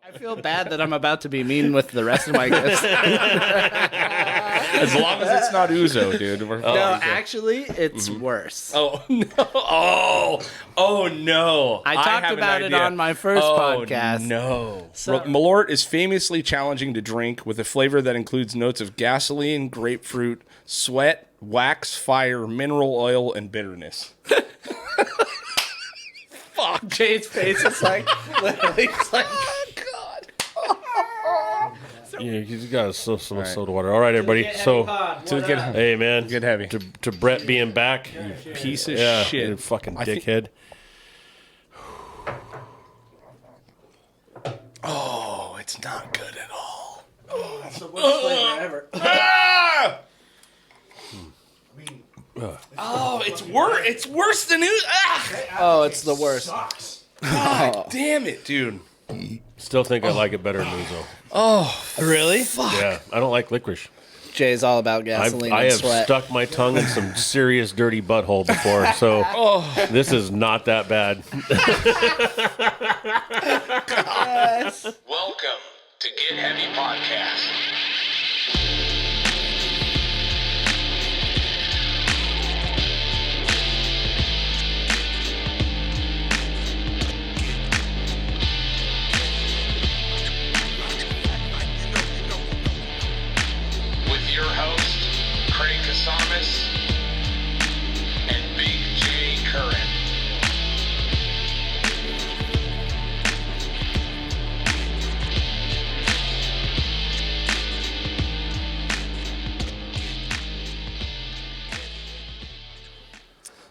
I feel bad that I'm about to be mean with the rest of my gifts. As long as it's not Uzo, dude. No, actually, it's worse. Oh no! Oh no! I talked have an about it idea. on my first podcast. No. So- Malort is famously challenging to drink with a flavor that includes notes of gasoline, grapefruit, sweat, wax, fire, mineral oil, and bitterness. Fuck, Jay's face is like, literally, it's like, Yeah, he's got some soda water. All right, everybody. So, hey, man. Get heavy. To Brett being back. You piece of Yeah, shit. you fucking dickhead. Oh, it's not good at all. Oh, it's the worst flavor ever. Ah! Oh, it's worse. It's worse than Uzo. Ah! Oh, it's the worst. God damn it, dude. Still think I like it better than Uzo. Oh, really? Yeah, I don't like licorice. Jay's all about gasoline I and have sweat. stuck my tongue in some serious dirty butthole before, so this is not that bad. Welcome to Get Heavy Podcast. With your host, Craig Casamas and Big J Curran.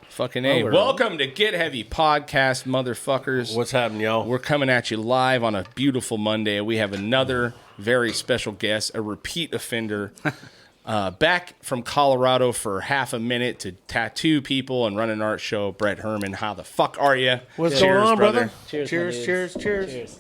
Fucking A. Welcome to Get Heavy Podcast, motherfuckers. What's happening, y'all? We're coming at you live on a beautiful Monday. We have another very special guest, a repeat offender, back from Colorado for half a minute to tattoo people and run an art show. Brett Herman, how the fuck are you? What's Cheers, going on, brother? Cheers, Cheers, my cheers, dudes. cheers.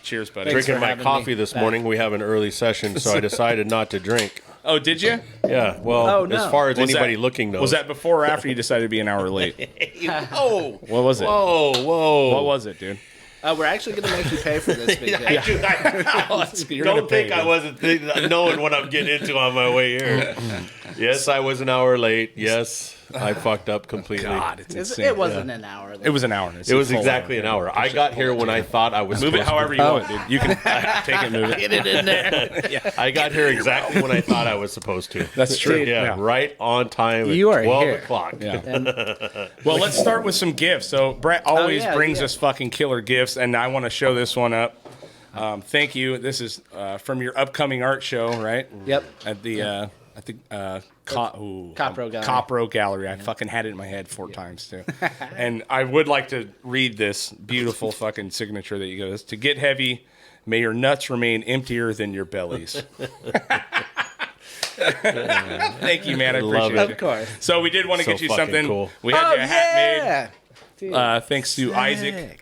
Cheers, buddy. Thanks Drinking for my having coffee me this back. morning. We have an early session, so I decided not to drink. Oh, did you? Yeah, well, Oh, no. as far as Was anybody that- looking knows. Was that before or after you decided to be an hour late? Whoa, What was it? whoa. What was it, dude? We're actually going to make you pay for this, Big Jay. You're gonna Don't pay, think I dude. wasn't knowing what I'm getting into on my way here. Yes, I was an hour late. Yes, I fucked up completely. God, it's insane. It wasn't an hour. It was an hour. It was exactly an hour. I got here when I thought I was Move it supposed to. however you want, dude. You can take it, move it. Get it in there. I got here exactly when I thought I was supposed to. That's true. Yeah, right on time at You are 12 here. o'clock. Yeah. Well, let's start with some gifts. So Brett always brings us fucking killer gifts, and I want to show this one up. Thank you. This is from your upcoming art show, right? Yep. At the Copro Gallery. Copro Gallery. I fucking had it in my head 4 times too. And I would like to read this beautiful fucking signature that you go. To get heavy, may your nuts remain emptier than your bellies. Thank you, man. I Love appreciate it. Of course. So we did want to So get you fucking something. cool. We had you a hat yeah. Dude, made. Thanks to Isaac.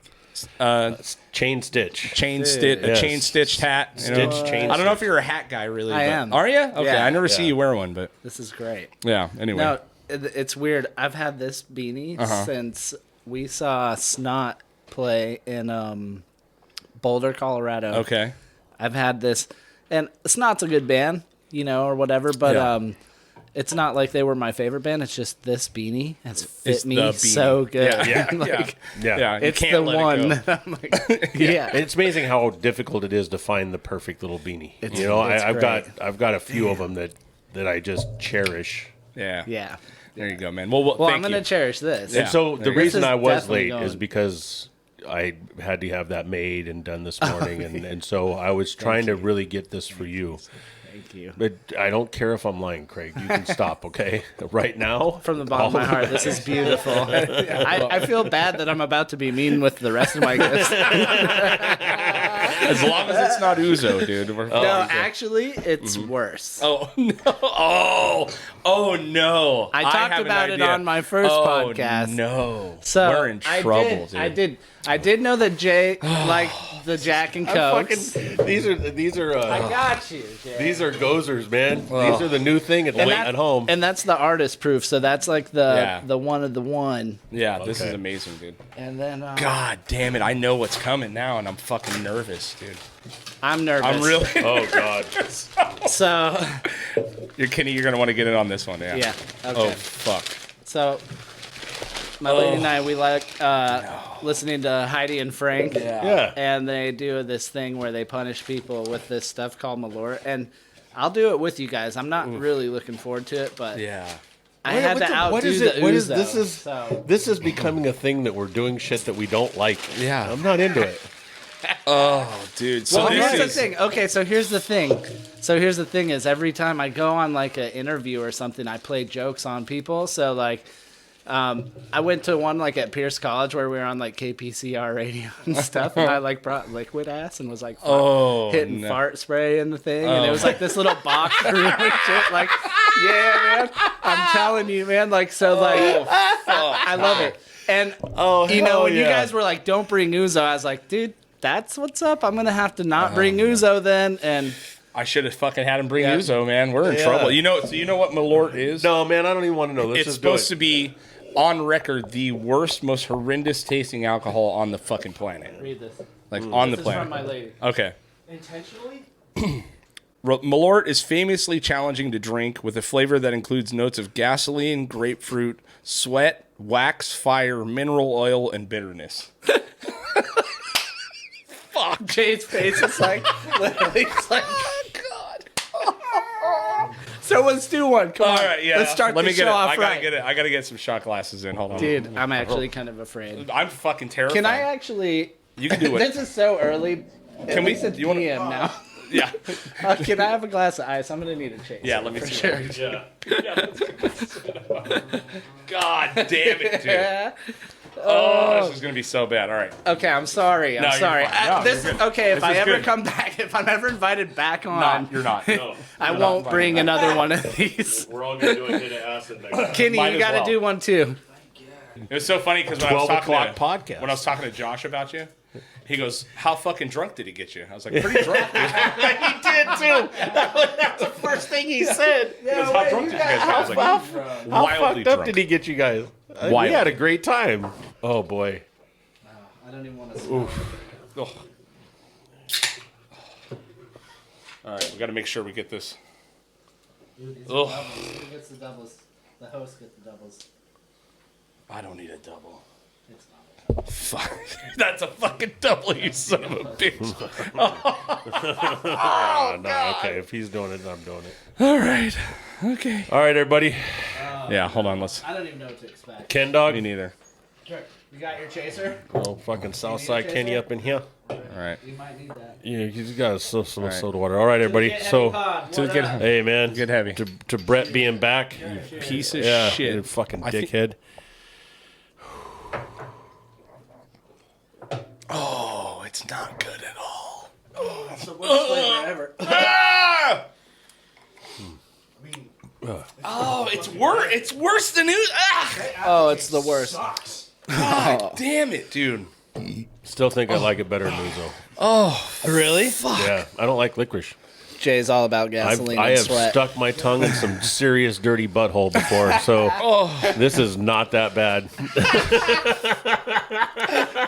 Chain stitch. Chain Yes. stitched hat. You know? Stitch, chain I don't know if stitch. you're a hat guy, really. I but- am. Are you? Okay, Yeah. I never see Yeah. you wear one, but this is great. yeah. Anyway, No, it's weird. I've had this beanie since we saw Snot play in Boulder, Colorado. okay. I've had this, and Snot's a good band, you know, or whatever, but Yeah. it's not like they were my favorite band. It's just this beanie has fit It's me the beanie. so good. Yeah, Like, Yeah. You It's can't the let it one. go. that I'm like, yeah. It's amazing how difficult it is to find the perfect little beanie. It's I've great. got a few of them that I just cherish. Yeah. Yeah. There you go, man. Well, Well, thank I'm going to you. cherish this. Yeah. And so the There you go. reason This is I was definitely late is going. because I had to have that made and done this morning, and so I was trying to really get this for you. Thank you. But I don't care if I'm lying, Craig. You can stop, okay? Right now, From the bottom of my heart, this is beautiful. I feel bad that I'm about to be mean with the rest of my gifts. As long as it's not Uzo, dude. No, actually, it's worse. Oh no! Oh no! I talked have an about it idea. on my first podcast. No, So we're in trouble, dude. I did know that Jay, like the Jack and I'm Cokes. these are I got you, Jay. these are gozers, man. These are the new thing at late at home. And that's the artist proof. So that's like the one of the one. Yeah, this is Okay. amazing, dude. And then God damn it. I know what's coming now, and I'm fucking nervous, dude. I'm nervous. I'm really. Oh God. So Kenny, you're going to want to get in on this one, yeah. yeah. Okay. Oh, fuck. So my lady and I, we like listening to Heidi and Frank. Yeah. And they do this thing where they punish people with this stuff called Malort. And I'll do it with you guys. I'm not really looking forward to it, but Yeah. I had to outdo what is the it? What is Uzo, this? Is so. this is becoming a thing that we're doing shit that we don't like? Yeah. I'm not into it. Oh, dude. So Well, this here's the is. thing. Okay, so here's the thing. So here's the thing is every time I go on like an interview or something, I play jokes on people. So like, I went to one like at Pierce College where we were on like KPCR radio and stuff, and I like brought liquid ass and was like hitting fart spray in the thing, and it was like this little box room and shit. Like, yeah, man, I'm telling you, man. Like, so like, I love it. And you know, when you guys were like, "Don't bring Uzo," I was like, "Dude, that's what's up. I'm gonna have to not bring Uzo then." And I should have fucking had him bring Uzo, man. We're in trouble. You know, so you know what Malort is? No, man, I don't even want to know. Let's It's just supposed to be on record the worst, most horrendous tasting alcohol on the fucking planet. read this. Like on the This is planet. from my lady. Okay. Intentionally. Malort is famously challenging to drink with a flavor that includes notes of gasoline, grapefruit, sweat, wax, fire, mineral oil, and bitterness. Fuck. Jay's face is like literally. It's like, so let's do one. Come on. All right, yeah. Let's start Let the me get show it. off I gotta right. get it. I gotta get some shot glasses in. Hold on. Dude, I'm actually kind of afraid. I'm fucking terrified. Can I actually? You can do it. This is so early. Can we? It's Do you want PM now. Yeah. Can I have a glass of ice? I'm gonna need a chase. Yeah. Let me for see. sure. Yeah. God damn it, dude. Oh, this is gonna be so bad. All right. Okay, I'm sorry. I'm No, you're sorry. fine. No, This you're good. okay. If This I is ever good. come back, if I'm ever invited back on, You're not. No. I You're won't not bring invited. another one of these. We're all gonna do a hit of acid next time. Kenny, Might you as got to well. do one too. It was so funny because when I was 12 talking o'clock to podcast. when I was talking to Josh about you, he goes, "How fucking drunk did he get you?" I was like, "Pretty drunk." Dude. He did too. That's the first thing he said. He goes, "How drunk did you guys get?" I was like, How "Wildly fucked up drunk." did he get you guys? We Wild. had a great time. Oh boy. I don't even want to. Smell. Ugh. All right, we got to make sure we get this. Dude, these Ugh. are doubles. Who gets the doubles? The host gets the doubles. I don't need a double. It's not. Fuck. That's a fucking double, you son of a bitch. Oh, no, okay. If he's doing it, I'm doing it. All right. Okay. All right, everybody. Yeah, hold on. Let's. I don't even know what to expect. Ken Dog. Me neither. Sure. You got your chaser? Oh, fucking Southside Kenny up in here. All right. You might need that. Yeah, he's got some right. soda water. All right, everybody. Get So, heavy pod. To What get- up? hey, man. Get heavy. To Brett being back. Piece of Yeah, shit. you fucking I think- dickhead. Oh, it's not good at all. It's the worst flavor ever. Ah! Oh, it's worse. It's worse than it. Ah! Oh, it's the worst. God damn it, dude. Still think I like it better than Uzo. Really? Yeah, I don't like licorice. Jay's all about gasoline I and have sweat. stuck my tongue in some serious dirty butthole before, so this is not that bad.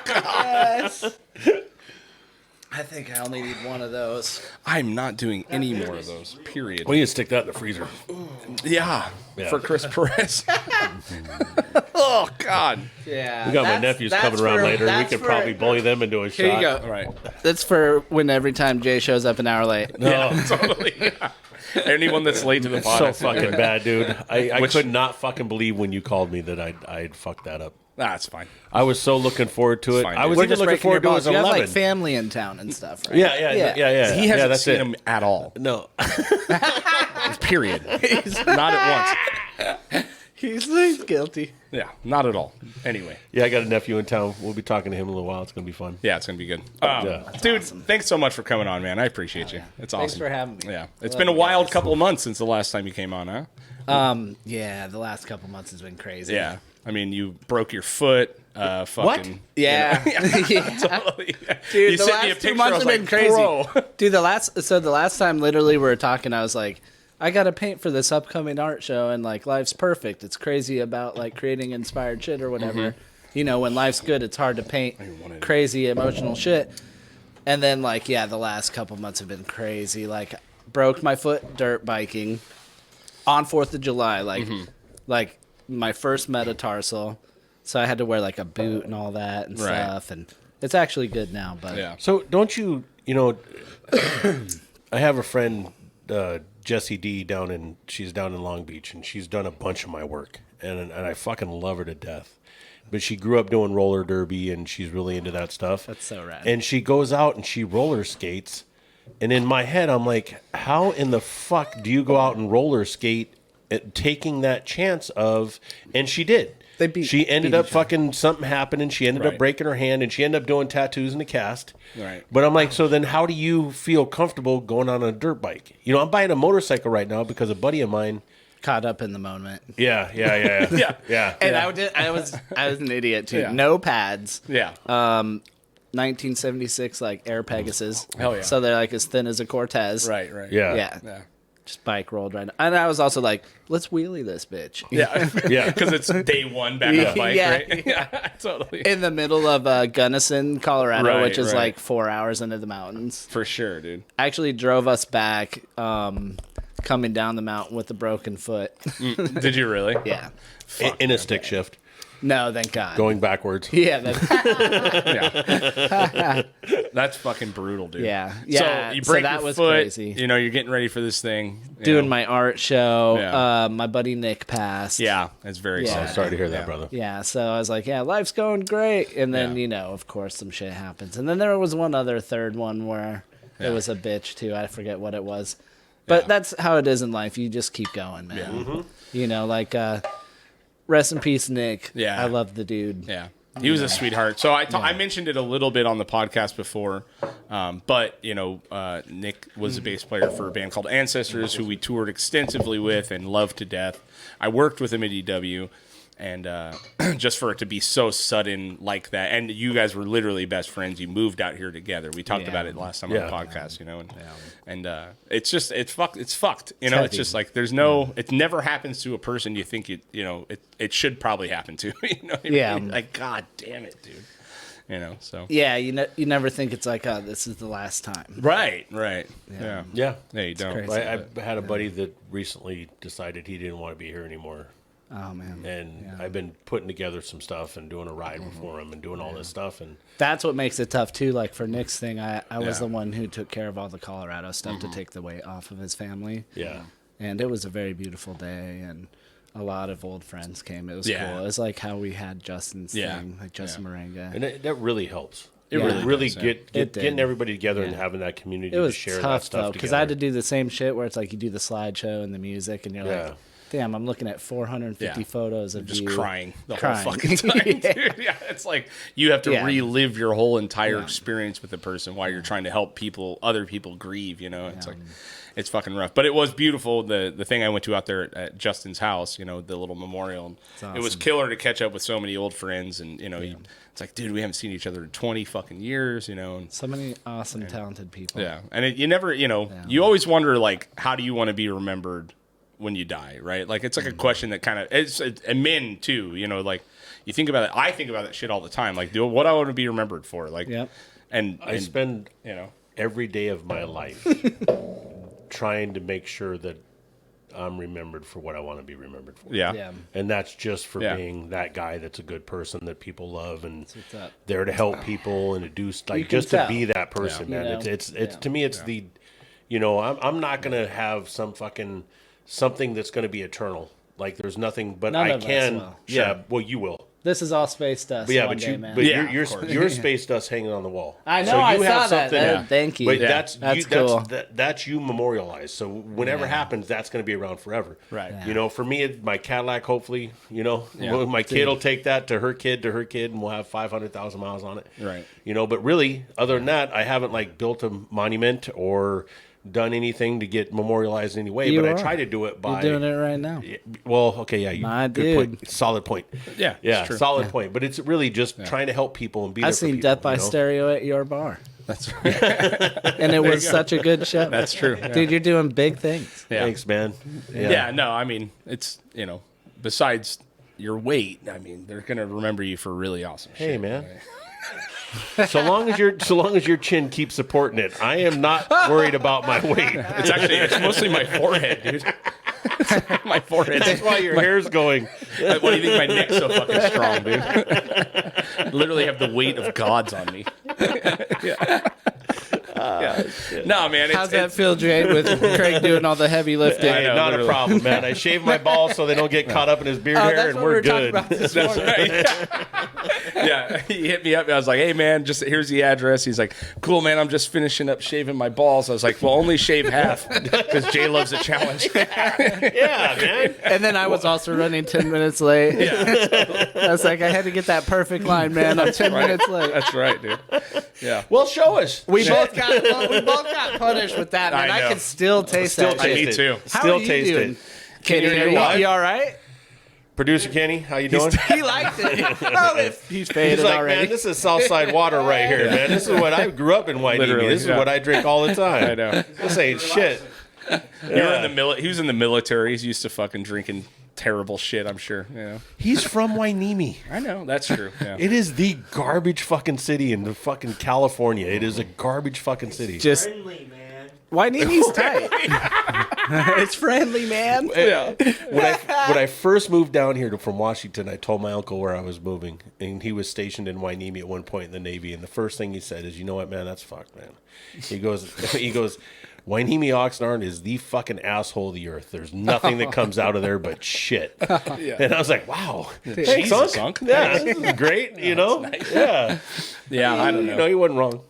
Yes. I think I only need one of those. I'm not doing any more of those. Period. We need to stick that in the freezer. Yeah. Yeah. For Chris Perez. Oh God. Yeah. We got my nephews coming around later. We could probably bully them into a shot. Here you go. All right. That's for when every time Jay shows up an hour late. No, Totally. Yeah. Anyone that's late to the pod. so has to do fucking it. bad, dude. I Which- could not fucking believe when you called me that I'd fucked that up. Nah, it's fine. I was so looking forward to it. fine, I dude. was We're even just looking breaking your forward to it balls. as You have 11. like family in town and stuff, right? Yeah. He hasn't that's seen it. him at all. No. Period. Not at once. He's guilty. Yeah, not at all. Anyway. Yeah, I got a nephew in town. We'll be talking to him in a little while. It's going to be fun. Yeah, it's gonna be good. Yeah. Dude, thanks so much for coming on, man. I appreciate you. It's awesome. Thanks for having me. Yeah, it's Love been a you wild guys. couple of months since the last time you came on, huh? Yeah, the last couple months has been crazy. Yeah. I mean, you broke your foot. fucking. Yeah. Totally. Dude, You the sent me a last 2 picture, months I was have been like, crazy. bro. Dude, the last time literally we were talking, I was like, I got to paint for this upcoming art show, and like life's perfect. It's crazy about like creating inspired shit or whatever. You know, when life's good, it's hard to paint crazy emotional shit. And then like, yeah, the last couple months have been crazy. Like, broke my foot dirt biking on 4th of July, like my first metatarsal. So I had to wear like a boot and all that and Right. stuff, and it's actually good now. But Yeah. So don't you know, I have a friend, Jessie D, she's down in Long Beach, and she's done a bunch of my work, and I fucking love her to death. But she grew up doing roller derby, and she's really into that stuff. That's so rad. And she goes out and she roller skates, and in my head, I'm like, how in the fuck do you go out and roller skate, taking that chance of? And she did. She ended up fucking, something happened, and she ended up breaking her hand, and she ended up doing tattoos in a cast. Right. But I'm like, so then how do you feel comfortable going on a dirt bike? You know, I'm buying a motorcycle right now because a buddy of mine. Caught up in the moment. Yeah. And I was an idiot too. Yeah. No pads. Yeah. 1976 like Air Pegasus. Hell yeah. So they're like as thin as a Cortez. Right. Yeah. Yeah. Just bike rolled right now. And I was also like, let's wheelie this bitch. Yeah. Yeah. Because it's day one back on the bike, Yeah. right? Yeah, totally. In the middle of Gunnison, Colorado, Right, which is right. like 4 hours into the mountains. For sure, dude. Actually drove us back coming down the mountain with a broken foot. Did you really? Yeah. In a stick shift, No, thank God. going backwards. Yeah, that's, Yeah. That's fucking brutal, dude. yeah. So you break that your was foot, crazy. you know, you're getting ready for this thing. you Doing know. my art show. Yeah. My buddy Nick passed. Yeah, that's very Yeah. sad. Sorry to hear that, Yeah. brother. Yeah, so I was like, yeah, life's going great. And then, Yeah. you know, of course, some shit happens. And then there was one other third one where Yeah. it was a bitch, too. I forget what it was. But Yeah. that's how it is in life. You just keep going, man. Yeah. Mm-hmm. You know, like, rest in peace, Nick. Yeah. I love the dude. Yeah. He was a sweetheart. So I mentioned it a little bit on the podcast before, but, you know, Nick was a bass player for a band called Ancestors, who we toured extensively with and loved to death. I worked with him at EW, and just for it to be so sudden like that, and you guys were literally best friends. You moved out here together. We talked Yeah. about it last time Yeah. on the podcast, you know, and it's just it's fucked. You know, it's heavy. just like there's no. It never happens to a person you think it should probably happen to. You know what I Yeah. mean? Like, God damn it, dude. You know, so Yeah, you never think it's like, oh, this is the last time. right. Yeah. Yeah, Yeah. you don't. crazy. I had a buddy that recently decided he didn't want to be here anymore. Oh, man. And I've been putting together some stuff and doing a ride for him and doing all this stuff. And That's what makes it tough, too. Like, for Nick's thing, I was Yeah. the one who took care of all the Colorado stuff to take the weight off of his family. yeah. And it was a very beautiful day, and a lot of old friends came. It was Yeah. cool. It was like how we had Justin's Yeah. thing, like Justin Moringa. And that really helps. It Yeah. really really does, yeah. get It did. getting everybody together and Yeah. having that community It was to share that tough, stuff though, together. because I had to do the same shit where it's like you do the slideshow and the music, and you're Yeah. like, damn, I'm looking at 450 Yeah. photos of Just you. crying the Crying. whole fucking time, Yeah. dude. Yeah, it's like you have to Yeah. relive your whole entire experience with the person while you're trying to help other people grieve. You know, it's like it's fucking rough. But it was beautiful. The thing I went to out there at Justin's house, you know, the little memorial. And It's It was awesome. killer to catch up with so many old friends, and you know, it's like, dude, we haven't seen each other in 20 fucking years. You know, and So many awesome, talented people. yeah, and you never, you know, you always wonder like, how do you want to be remembered when you die, right? Like it's like a question that kind of and men too, you know, like you think about it. I think about that shit all the time. Like, what I want to be remembered for, like, Yep. and I spend you know, every day of my life trying to make sure that I'm remembered for what I want to be remembered for. yeah, Yeah. And that's just for Yeah. being that guy that's a good person that people love and what's up. there to help people and to do You like can just to tell. be that person, Yeah. man. You know? It's Yeah. to me it's the, you know, I'm not gonna have some fucking something that's gonna be eternal. Like there's nothing, but None I of us can. will. Yeah, well you will. This is all space dust. But yeah, one but day, you, man. but Yeah, your of course. your space dust hanging on the wall. I know. So I you saw have that. something- Thank you. But Yeah. that's cool. that's you memorialized. So whenever it Yeah. happens, that's going to be around forever. Right. You know, for me, my Cadillac, hopefully, you know, Yeah. my kid will take that to her kid, and we'll have 500,000 miles on it. Right. You know, but really, other than that, I haven't like built a monument or done anything to get memorialized in any way, but I try to do it by You're doing it right now. Well, okay, yeah, My good dude. point. Solid point. Yeah, Yeah, it's true. solid point. But it's really just trying to help people and be there I've for seen people, Death by you know? Stereo at your bar, That's right. and it was such a good show. That's true. Yeah. Dude, you're doing big things. Yeah. Thanks, man. Yeah, no, I mean, it's, besides your weight, I mean, they're going to remember you for really awesome shit. Hey, man. So long as your chin keeps supporting it, I am not worried about my weight. It's mostly my forehead, dude. My forehead. That's why your hair's going. Why do you think my neck's so fucking strong, dude? Literally have the weight of gods on me. Yeah. No, man. How's that feel, Jay, with Craig doing all the heavy lifting? Hey, know, not literally. a problem, man. I shave my balls so they don't get caught up in his beard hair, and we're good. That's right. Yeah, he hit me up. I was like, "Hey, man, just here's the address." He's like, "Cool, man. I'm just finishing up shaving my balls." I was like, "Well, only shave half because Jay loves a challenge." Yeah, man. And then I was also running 10 minutes late. Yeah, I was like, I had to get that perfect line, man. I'm 10 minutes late. that's right, dude. Yeah. Well, show us. We both got punished with that, man. I I know. can still taste Still that. taste Me it. too. How Still are you taste doing? it. Kenny, you hear me live? you all right? Producer Kenny, how you doing? He liked it. He's faded He's like, already. man, this is Southside water right here, man. This is what I grew up in Wainimi. Literally, This is yeah. what I drink all the time. I know. This ain't shit. You were in the he was in the military. He's used to fucking drinking terrible shit, I'm sure. He's from Wainimi. I know. That's true. Yeah. It is the garbage fucking city in the fucking California. It is a garbage fucking city. Just Friendly, man. Wainimi's tight. It's friendly, man. Yeah. When I first moved down here from Washington, I told my uncle where I was moving, and he was stationed in Wainimi at one point in the Navy. And the first thing he said is, "You know what, man? That's fucked, man." He goes, Wainimi Oxnard is the fucking asshole of the earth. There's nothing that comes out of there but shit. And I was like, wow. Thanks, Jesus, Unc. Unc. Yeah, this is great, you know? Yeah. Yeah, I don't know. No, he wasn't wrong.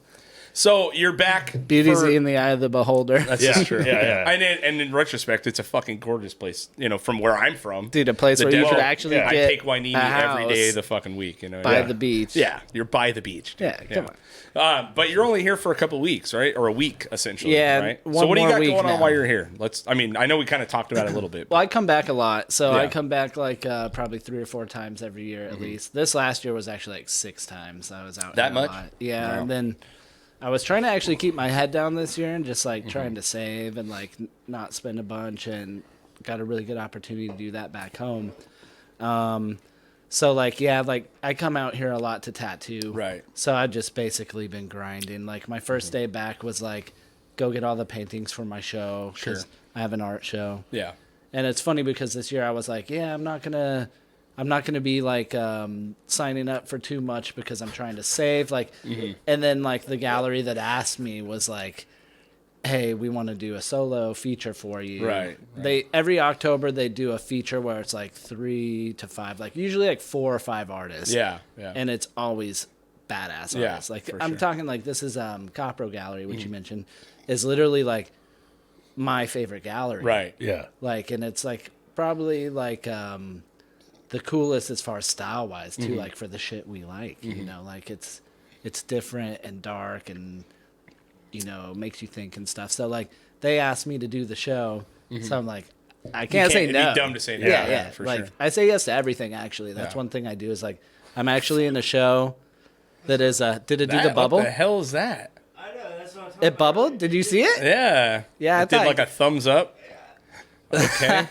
So you're back. Beauty's for- in the eye of the beholder. That's Yeah, true. yeah. And in retrospect, it's a fucking gorgeous place. From where I'm from. Dude, a place The where you desert. could actually Yeah. I get take Wainimi a every day house of the fucking week. by yeah. the beach. Yeah, you're by the beach. Dude. Yeah, come on. But you're only here for a couple weeks, right? Or a week, essentially. Yeah, Right. So one what do you more got week going on now. while you're here? I know we kind of talked about it a little bit. Well, I come back a lot. So I Yeah. come back like probably 3 or 4 times every year at least. This last year was actually like 6 times. I was out That here a much? lot. Yeah, Wow. and then I was trying to actually keep my head down this year and just like trying to save and like not spend a bunch, and got a really good opportunity to do that back home. So like, yeah, like I come out here a lot to tattoo. Right. So I've just basically been grinding. Like my first day back was like, go get all the paintings for my show. 'Cause Sure. I have an art show. Yeah. And it's funny because this year I was like, yeah, I'm not gonna be like signing up for too much because I'm trying to save. Like, and then like the gallery that asked me was like, hey, we want to do a solo feature for you. Right. They every October they do a feature where it's like 3 to 5, like usually like 4 or 5 artists. Yeah. Yeah. And it's always badass Yeah, artists. Like for I'm sure. talking like this is Copro Gallery, which you mentioned, is literally like my favorite gallery. Right. Yeah. Like, and it's like probably like the coolest as far as style wise too, like for the shit we like. You know, like it's different and dark and makes you think and stuff. So like they asked me to do the show, so I'm like, I can't say it'd no. be dumb to say no. Yeah, for like sure. I say yes to everything. Actually, that's Yeah. one thing I do is like I'm actually in a show that is did it do the bubble? What the hell is that? I know, that's what I'm talking It bubbled? Did you see it? Yeah. Yeah, I It did thought- like a thumbs up. Okay.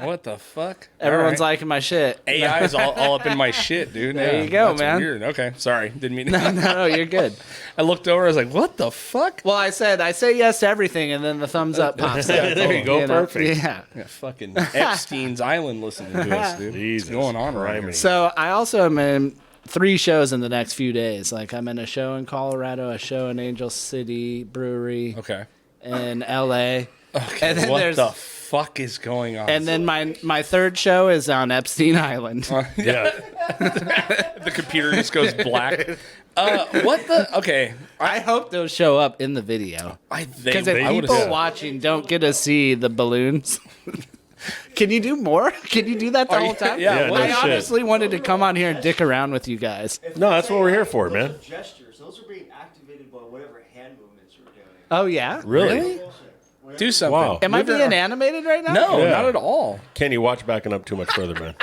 What the fuck? Everyone's All right. liking my shit. AI is all up in my shit, dude. There you go, that's man. Weird. Okay, sorry, didn't mean. No, you're good. I looked over. I was like, "What the fuck?" Well, I said I say yes to everything, and then the thumbs up pops up. There you go. Perfect. Yeah. Yeah, fucking Epstein's Island listening to us, dude. Jesus What's going on right here? Christ. So I also am in 3 shows in the next few days. Like I'm in a show in Colorado, a show in Angel City Brewery Okay. in LA. Okay. And then what there's the fuck is going on? and then my third show is on Epstein Island. Yeah. the computer just goes black. What the? Okay. I hope those show up in the video. Because if I would've people said- watching don't get to see the balloons. Can you do more? Can you do that the Are whole you- time? yeah, no I shit. honestly wanted to come on here and dick around with you guys. No, that's what we're here for, man. Those are gestures. Those are being activated by whatever hand movements you're doing. Oh yeah, Really? Do something. Wow. Am I being animated right now? No, Yeah. not at all. Kenny, watch backing up too much further, man.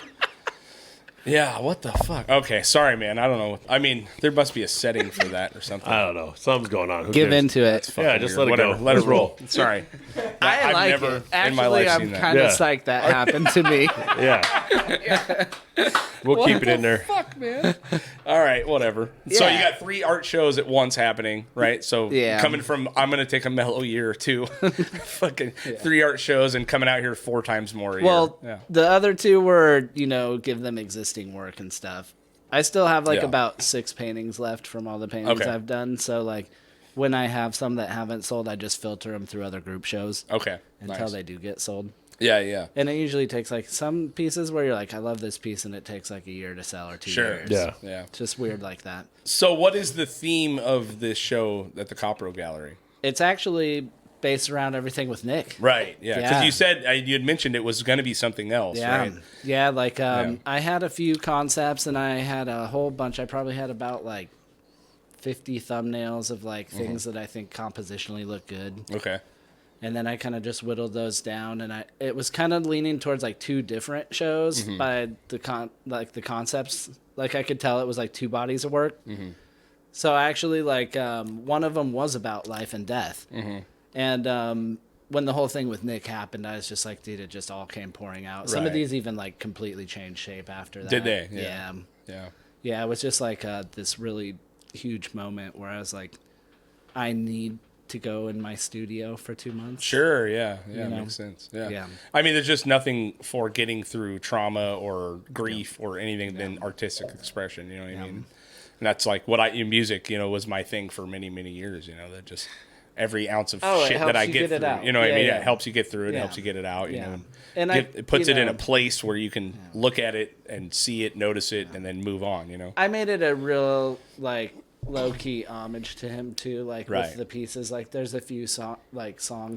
Yeah, what the fuck? Okay, sorry, man. I don't know. I mean, there must be a setting for that or something. I don't know. Something's going on. Who Give cares? into it. Yeah, just let it Whatever. go. Let Let's it roll. Sorry. I I've like never it. in my life Actually, I'm seen that. kind of Yeah. psyched that happened to me. Yeah. We'll keep it in there. Fuck, man. All right, whatever. So Yeah. you got 3 art shows at once happening, right? So Yeah. coming from, I'm going to take a mellow year or 2. Fucking 3 art shows and coming out here 4 times more a Well, year. the other 2 were, give them existing work and stuff. I still have Yeah. about 6 paintings left from all the paintings Okay. I've done. So like, when I have some that haven't sold, I just filter them through other group shows Okay. until Nice. they do get sold. Yeah. And it usually takes like some pieces where you're like, I love this piece, and it takes like a year to sell or 2 Sure. years. Yeah. It's just weird like that. So what is the theme of this show at the Copro Gallery? It's actually based around everything with Nick. Right. Yeah. Because Yeah. you said you had mentioned it was going to be something else, Yeah, right? yeah. Like Yeah. I had a few concepts, and I had a whole bunch. I probably had about like 50 thumbnails of like things that I think compositionally look good, Okay. and then I kind of just whittled those down. And it was kind of leaning towards like 2 different shows by the concepts. Like I could tell it was like 2 bodies of work. So I actually like one of them was about life and death, and when the whole thing with Nick happened, I was just like, dude, it just all came pouring out. Some of Right. these even like completely changed shape after that. Did they? Yeah. Yeah. Yeah, it was just like this really huge moment where I was like, I need to go in my studio for 2 months. Sure, yeah, know? makes sense. Yeah. Yeah. I mean, there's just nothing for getting through trauma or grief or anything than artistic expression. You know what I mean? And that's like what in music, was my thing for many, many years. That just every ounce of Oh, it shit helps that I you get get it through. out. You know what I Yeah, mean? yeah. It helps you get through it. It Yeah. helps you get it out. You Yeah. know, And it puts you it in know, a place where you can look at it and see it, notice it, and then move on. I made it a real like low key homage to him too, like Right. with the pieces. Like there's a few song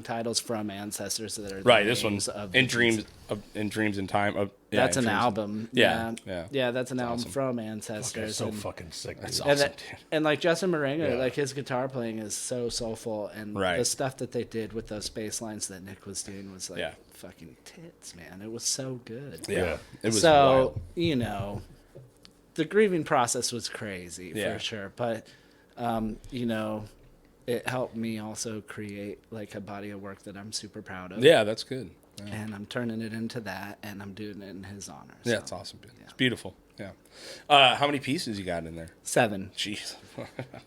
titles from ancestors that are the Right. This names one's of in the dreams. pieces. In dreams and time. Yeah, That's in an Dreams and- album. Yeah, Yeah, that's an album awesome. from That's Ancestors. so and, fucking sick. That's dude. awesome. and, and like Justin Moringa, Yeah. like his guitar playing is so soulful, and Right. the stuff that they did with those bass lines that Nick was doing was like Yeah. fucking tits, man. It was so good. Yeah. It was So wild. the grieving process was crazy Yeah. for sure, but it helped me also create like a body of work that I'm super proud of. Yeah, that's good. Yeah. And I'm turning it into that, and I'm doing it in his honor. Yeah, so. it's awesome. It's beautiful. Yeah. How many pieces you got in there? 7. Jeez.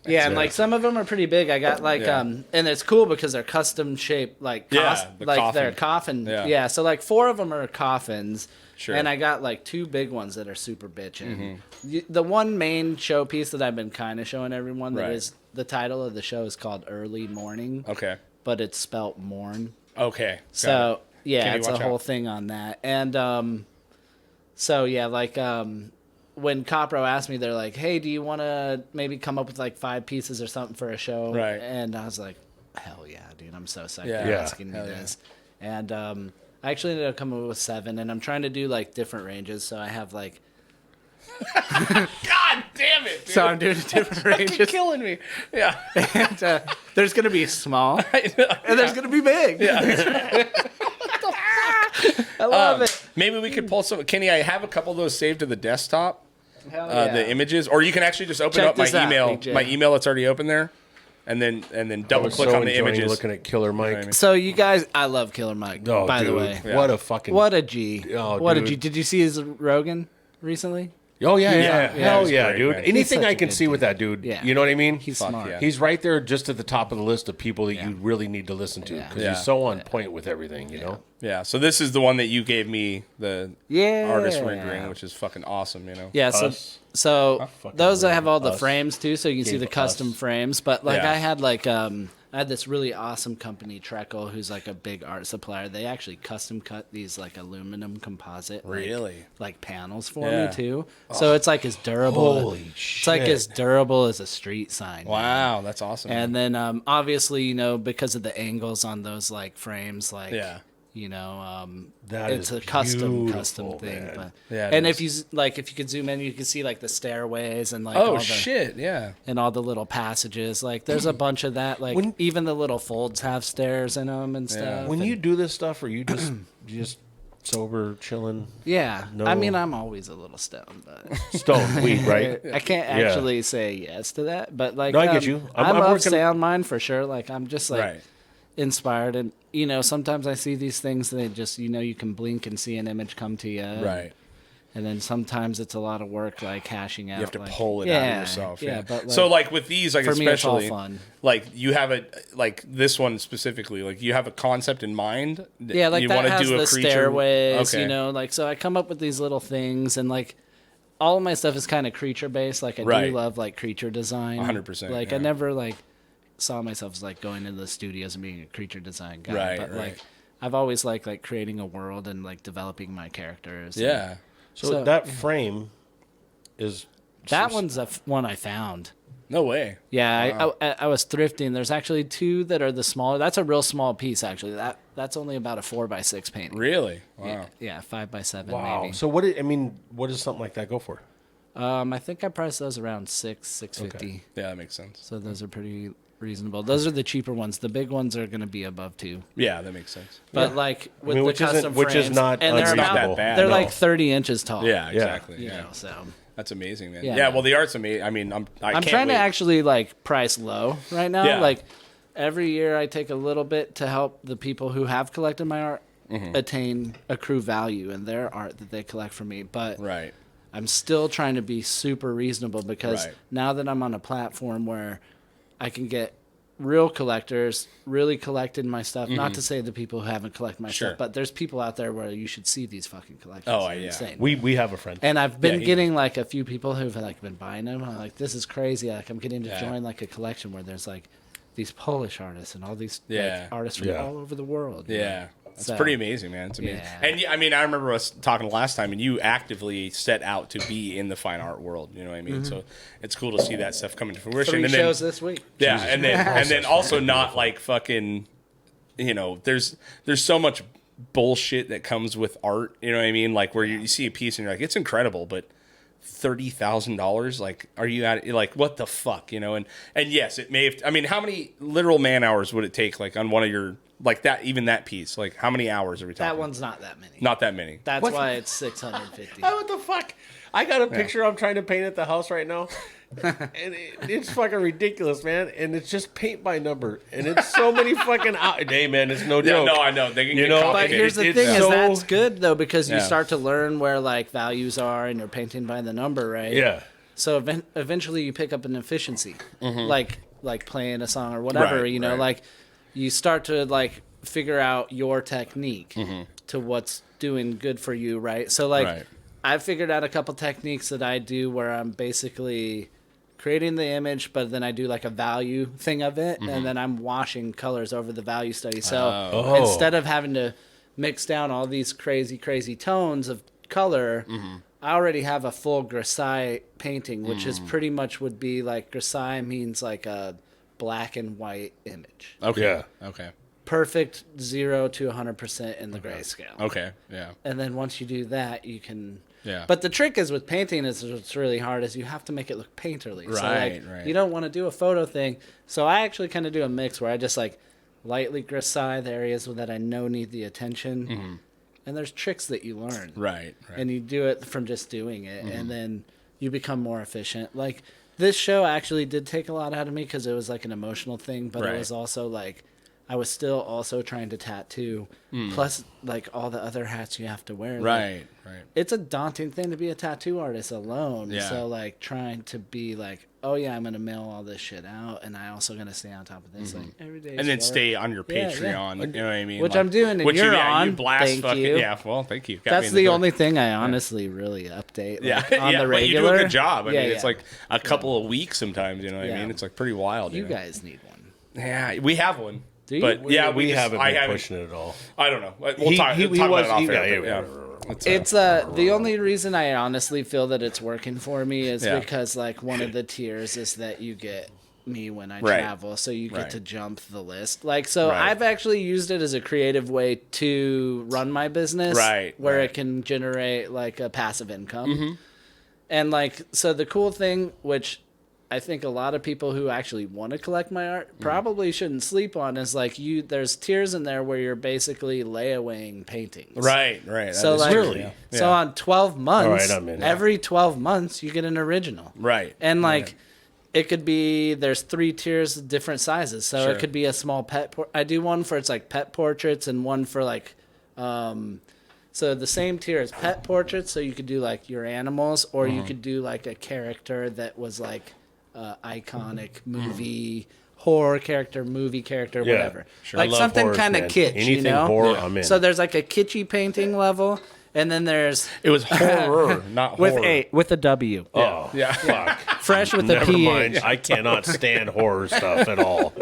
Yeah, and like some of them are pretty big. I got like Yeah. and it's cool because they're custom shaped, like Yeah, the like they're coffin. coffin. Yeah. Yeah, so like 4 of them are coffins. Sure. And I got like 2 big ones that are super bitchin'. Mm-hmm. The one main showpiece that I've been kind of showing everyone that Right. is the title of the show is called Early Morning, Okay. but it's spelt morn. Okay. Got So it. yeah, Kenny, it's a watch whole out. thing on that. And so yeah, like when Copro asked me, they're like, "Hey, do you want to maybe come up with like 5 pieces or something for a show?" Right. And I was like, "Hell yeah, dude! I'm so psyched Yeah. you're Yeah. asking me Hell yeah. this." And I actually ended up coming up with 7, and I'm trying to do like different ranges. So I have like, God damn it, dude. so I'm doing different ranges. killing me. Yeah. And, there's gonna be small, and there's gonna be big. Yeah. I love it. Maybe we could pull some. Kenny, I have a couple of those saved to the desktop, Hell yeah. the images, or you can actually just open Check up my this out, email, BJ. my email that's already open there, and then I double was click so on the enjoying images. looking at Killer Mike. I mean? So you guys, I love Killer Mike. Oh, by dude, the way, what a fucking what a G. Oh, what a dude. G. Did you see his Rogan recently? Oh yeah, Yeah, hell he's yeah, great, dude. man. Anything He's I such a can good see with dude. that dude. Yeah. You know what I mean? He's Fuck smart. yeah. He's right there, just at the top of the list of people that you really need to listen to because Yeah. he's so on point with everything. You know? Yeah. So this is the one that you gave me, the Yeah. artist rendering, which is fucking awesome. You know. Yeah, so Us. so fucking those I love have all the Us. frames too, so you can see Gave the custom Us. frames. But like Yeah. I had like I had this really awesome company, Treckle, who's like a big art supplier. They actually custom cut these like aluminum composite like panels for Yeah. me too. So it's like as durable. Holy It's like shit. as durable as a street sign. man. Wow, that's awesome. And then obviously, because of the angles on those like frames, like Yeah. You know, That it's is a custom beautiful, thing. man. But Yeah, it and is. if you could zoom in, you can see like the stairways and like Oh all the, shit! Yeah. and all the little passages. Like there's a bunch of that. Like even the little folds have stairs in them and stuff. When and- you do this stuff, are you just sober, chilling, yeah, No. I mean I'm always a little stoned, but stoned weed, right? I can't actually say yes to that. But like, No, I get you. I I'm love working- sound mind for sure. Like I'm just like Right. inspired, and you know sometimes I see these things that just you can blink and see an image come to you. Right. And then sometimes it's a lot of work, like hashing out. You have to like, pull it out of yourself. Yeah. but So like with these, like for me, it's all especially, fun. like you have a like this one specifically, like you have a concept in mind. Yeah, like you that wanna has do a the creature? stairways, Okay. you know, like so I come up with these little things, and like all of my stuff is kind of creature based. Like I Right. do love like creature design. 100%, Like yeah. I never like saw myself as like going into the studios and being a creature design guy. Right, But right. like I've always liked like creating a world and like developing my characters. and Yeah. So that frame is that one's one I found. No way. Yeah, I was thrifting. There's actually two that are the smaller. That's a real small piece, actually. That's only about a 4x6 painting. Really? Wow. Yeah, 5x7 wow. maybe. So what does something like that go for? I think I priced those around $650. Okay. Yeah, that makes sense. So those are pretty reasonable. Those are the cheaper ones. The big ones are going to be above $2. Yeah, that makes sense. But like with mean, the which isn't- custom which is frames, not and they're unreasonable. about, Not that bad, they're no. like 30 inches tall. Yeah, exactly. You Yeah. know, so That's amazing, man. Yeah. Yeah. Well, the art's amazing. I mean, I'm I'm can't trying wait. to actually like price low right now. Yeah. Like every year I take a little bit to help the people who have collected my art Mm-hmm. attain accrue value in their art that they collect from me. But Right. I'm still trying to be super reasonable because Right. now that I'm on a platform where I can get real collectors really collected my stuff, not to say the people who haven't collected my Mm-hmm. Sure. stuff, but there's people out there where you should see these fucking collections. Oh, They're yeah. insane. We have a friend. And I've been Yeah, he getting like a few people who've like been buying them. I'm like, this is crazy. Like I'm getting to Yeah. join like a collection where there's like these Polish artists and all these Yeah. like, artists from Yeah. all over the world. you know? Yeah. That's So- pretty amazing, man. It's amazing. Yeah. And I mean, I remember us talking last time, and you actively set out to be in the fine art world. You know what I mean? So it's cool to see that stuff coming to fruition. 3 and shows then, this week. yeah, and then also not like fucking, you know, there's so much bullshit that comes with art. You know what I mean? Like where you see a piece and you're like, it's incredible, but $30,000, like, are you at like what the fuck, you know? And yes, it may have. I mean, how many literal man hours would it take, like on one of your like that, even that piece, like how many hours are we talking? That one's not that many. Not that many. That's What? why it's 650. What the fuck? I got a picture I'm trying to paint at the house right now. And it's fucking ridiculous, man. And it's just paint by number. And it's so many fucking Hey, man, it's no Yeah, joke. no, I know they can You get know, But complicated. here's the It's thing: is so- that's good though because you Yeah. start to learn where like values are, and you're painting by the number, right? Yeah. So eventually you pick up an efficiency, like playing a song or whatever. Right, you know, right. like you start to like figure out your technique to what's doing good for you, right? So like Right. I figured out a couple techniques that I do where I'm basically creating the image, but then I do like a value thing of it, and then I'm washing colors over the value study. So Oh. instead of having to mix down all these crazy tones of color, I already have a full grisaille painting, which is pretty much would be like grisaille means like a black and white image. Okay. Yeah. Okay. Perfect 0 to 100% in the grayscale. Okay. Yeah. And then once you do that, you can. Yeah. But the trick is with painting is what's really hard is you have to make it look painterly. So Right, like, right. you don't want to do a photo thing. So I actually kind of do a mix where I just like lightly grisaille the areas that I know need the attention. And there's tricks that you learn. Right. Right. And you do it from just doing it. And then you become more efficient. Like this show actually did take a lot out of me because it was like an emotional thing. But Right. it was also like I was still also trying to tattoo. Plus like all the other hats you have to wear. Like, right. Right. it's a daunting thing to be a tattoo artist alone. Yeah. So like trying to be like, oh yeah, I'm gonna mail all this shit out, and I also gonna stay on top of this like every day. And then stay on your Yeah, Patreon. yeah. You know what I mean? Which I'm doing, and which you're you on. blast Thank fucking, you. Yeah. Well, thank you. Got me That's in the door. only thing I honestly really update. Like, Yeah. on yeah. the But regular. you do a good job. I Yeah, mean, it's yeah. like a couple of weeks sometimes. You know what Yeah. I mean? It's like pretty wild. You know? guys need one. Yeah, we have one. Do you? But yeah, we just- haven't I been pushing it at all. I don't know. We'll He- talk, he talk was- about it off he- air, yeah, but yeah. It's, It's the only reason I honestly feel that it's working for me is Yeah. because like one of the tiers is that you get me when I Right. travel, so you get Right. to jump the list. Like, so Right. I've actually used it as a creative way to run my business, Right, where right. it can generate like a passive income. And like, so the cool thing, which I think a lot of people who actually want to collect my art probably shouldn't sleep on, is like there's tiers in there where you're basically layawaying paintings. Right. That So is like, true, yeah. so on 12 months, All right, I'm in. every 12 months you get an original. Right. And like, it could be, there's 3 tiers of different sizes. So Sure. it could be a small pet. I do one for, it's like pet portraits, and one for like, so the same tier as pet portraits. So you could do like your animals, or you could do like a character that was like iconic movie, horror character, movie character, Yeah, whatever. sure. Like I love something horrors, kind of man. kitsch, Anything you know? horror, I'm in. So there's like a kitschy painting level, and then there's It was horror, not with horror. with a W. Oh, Yeah. fuck. Fresh with a Never PH. mind. I cannot stand horror stuff at all.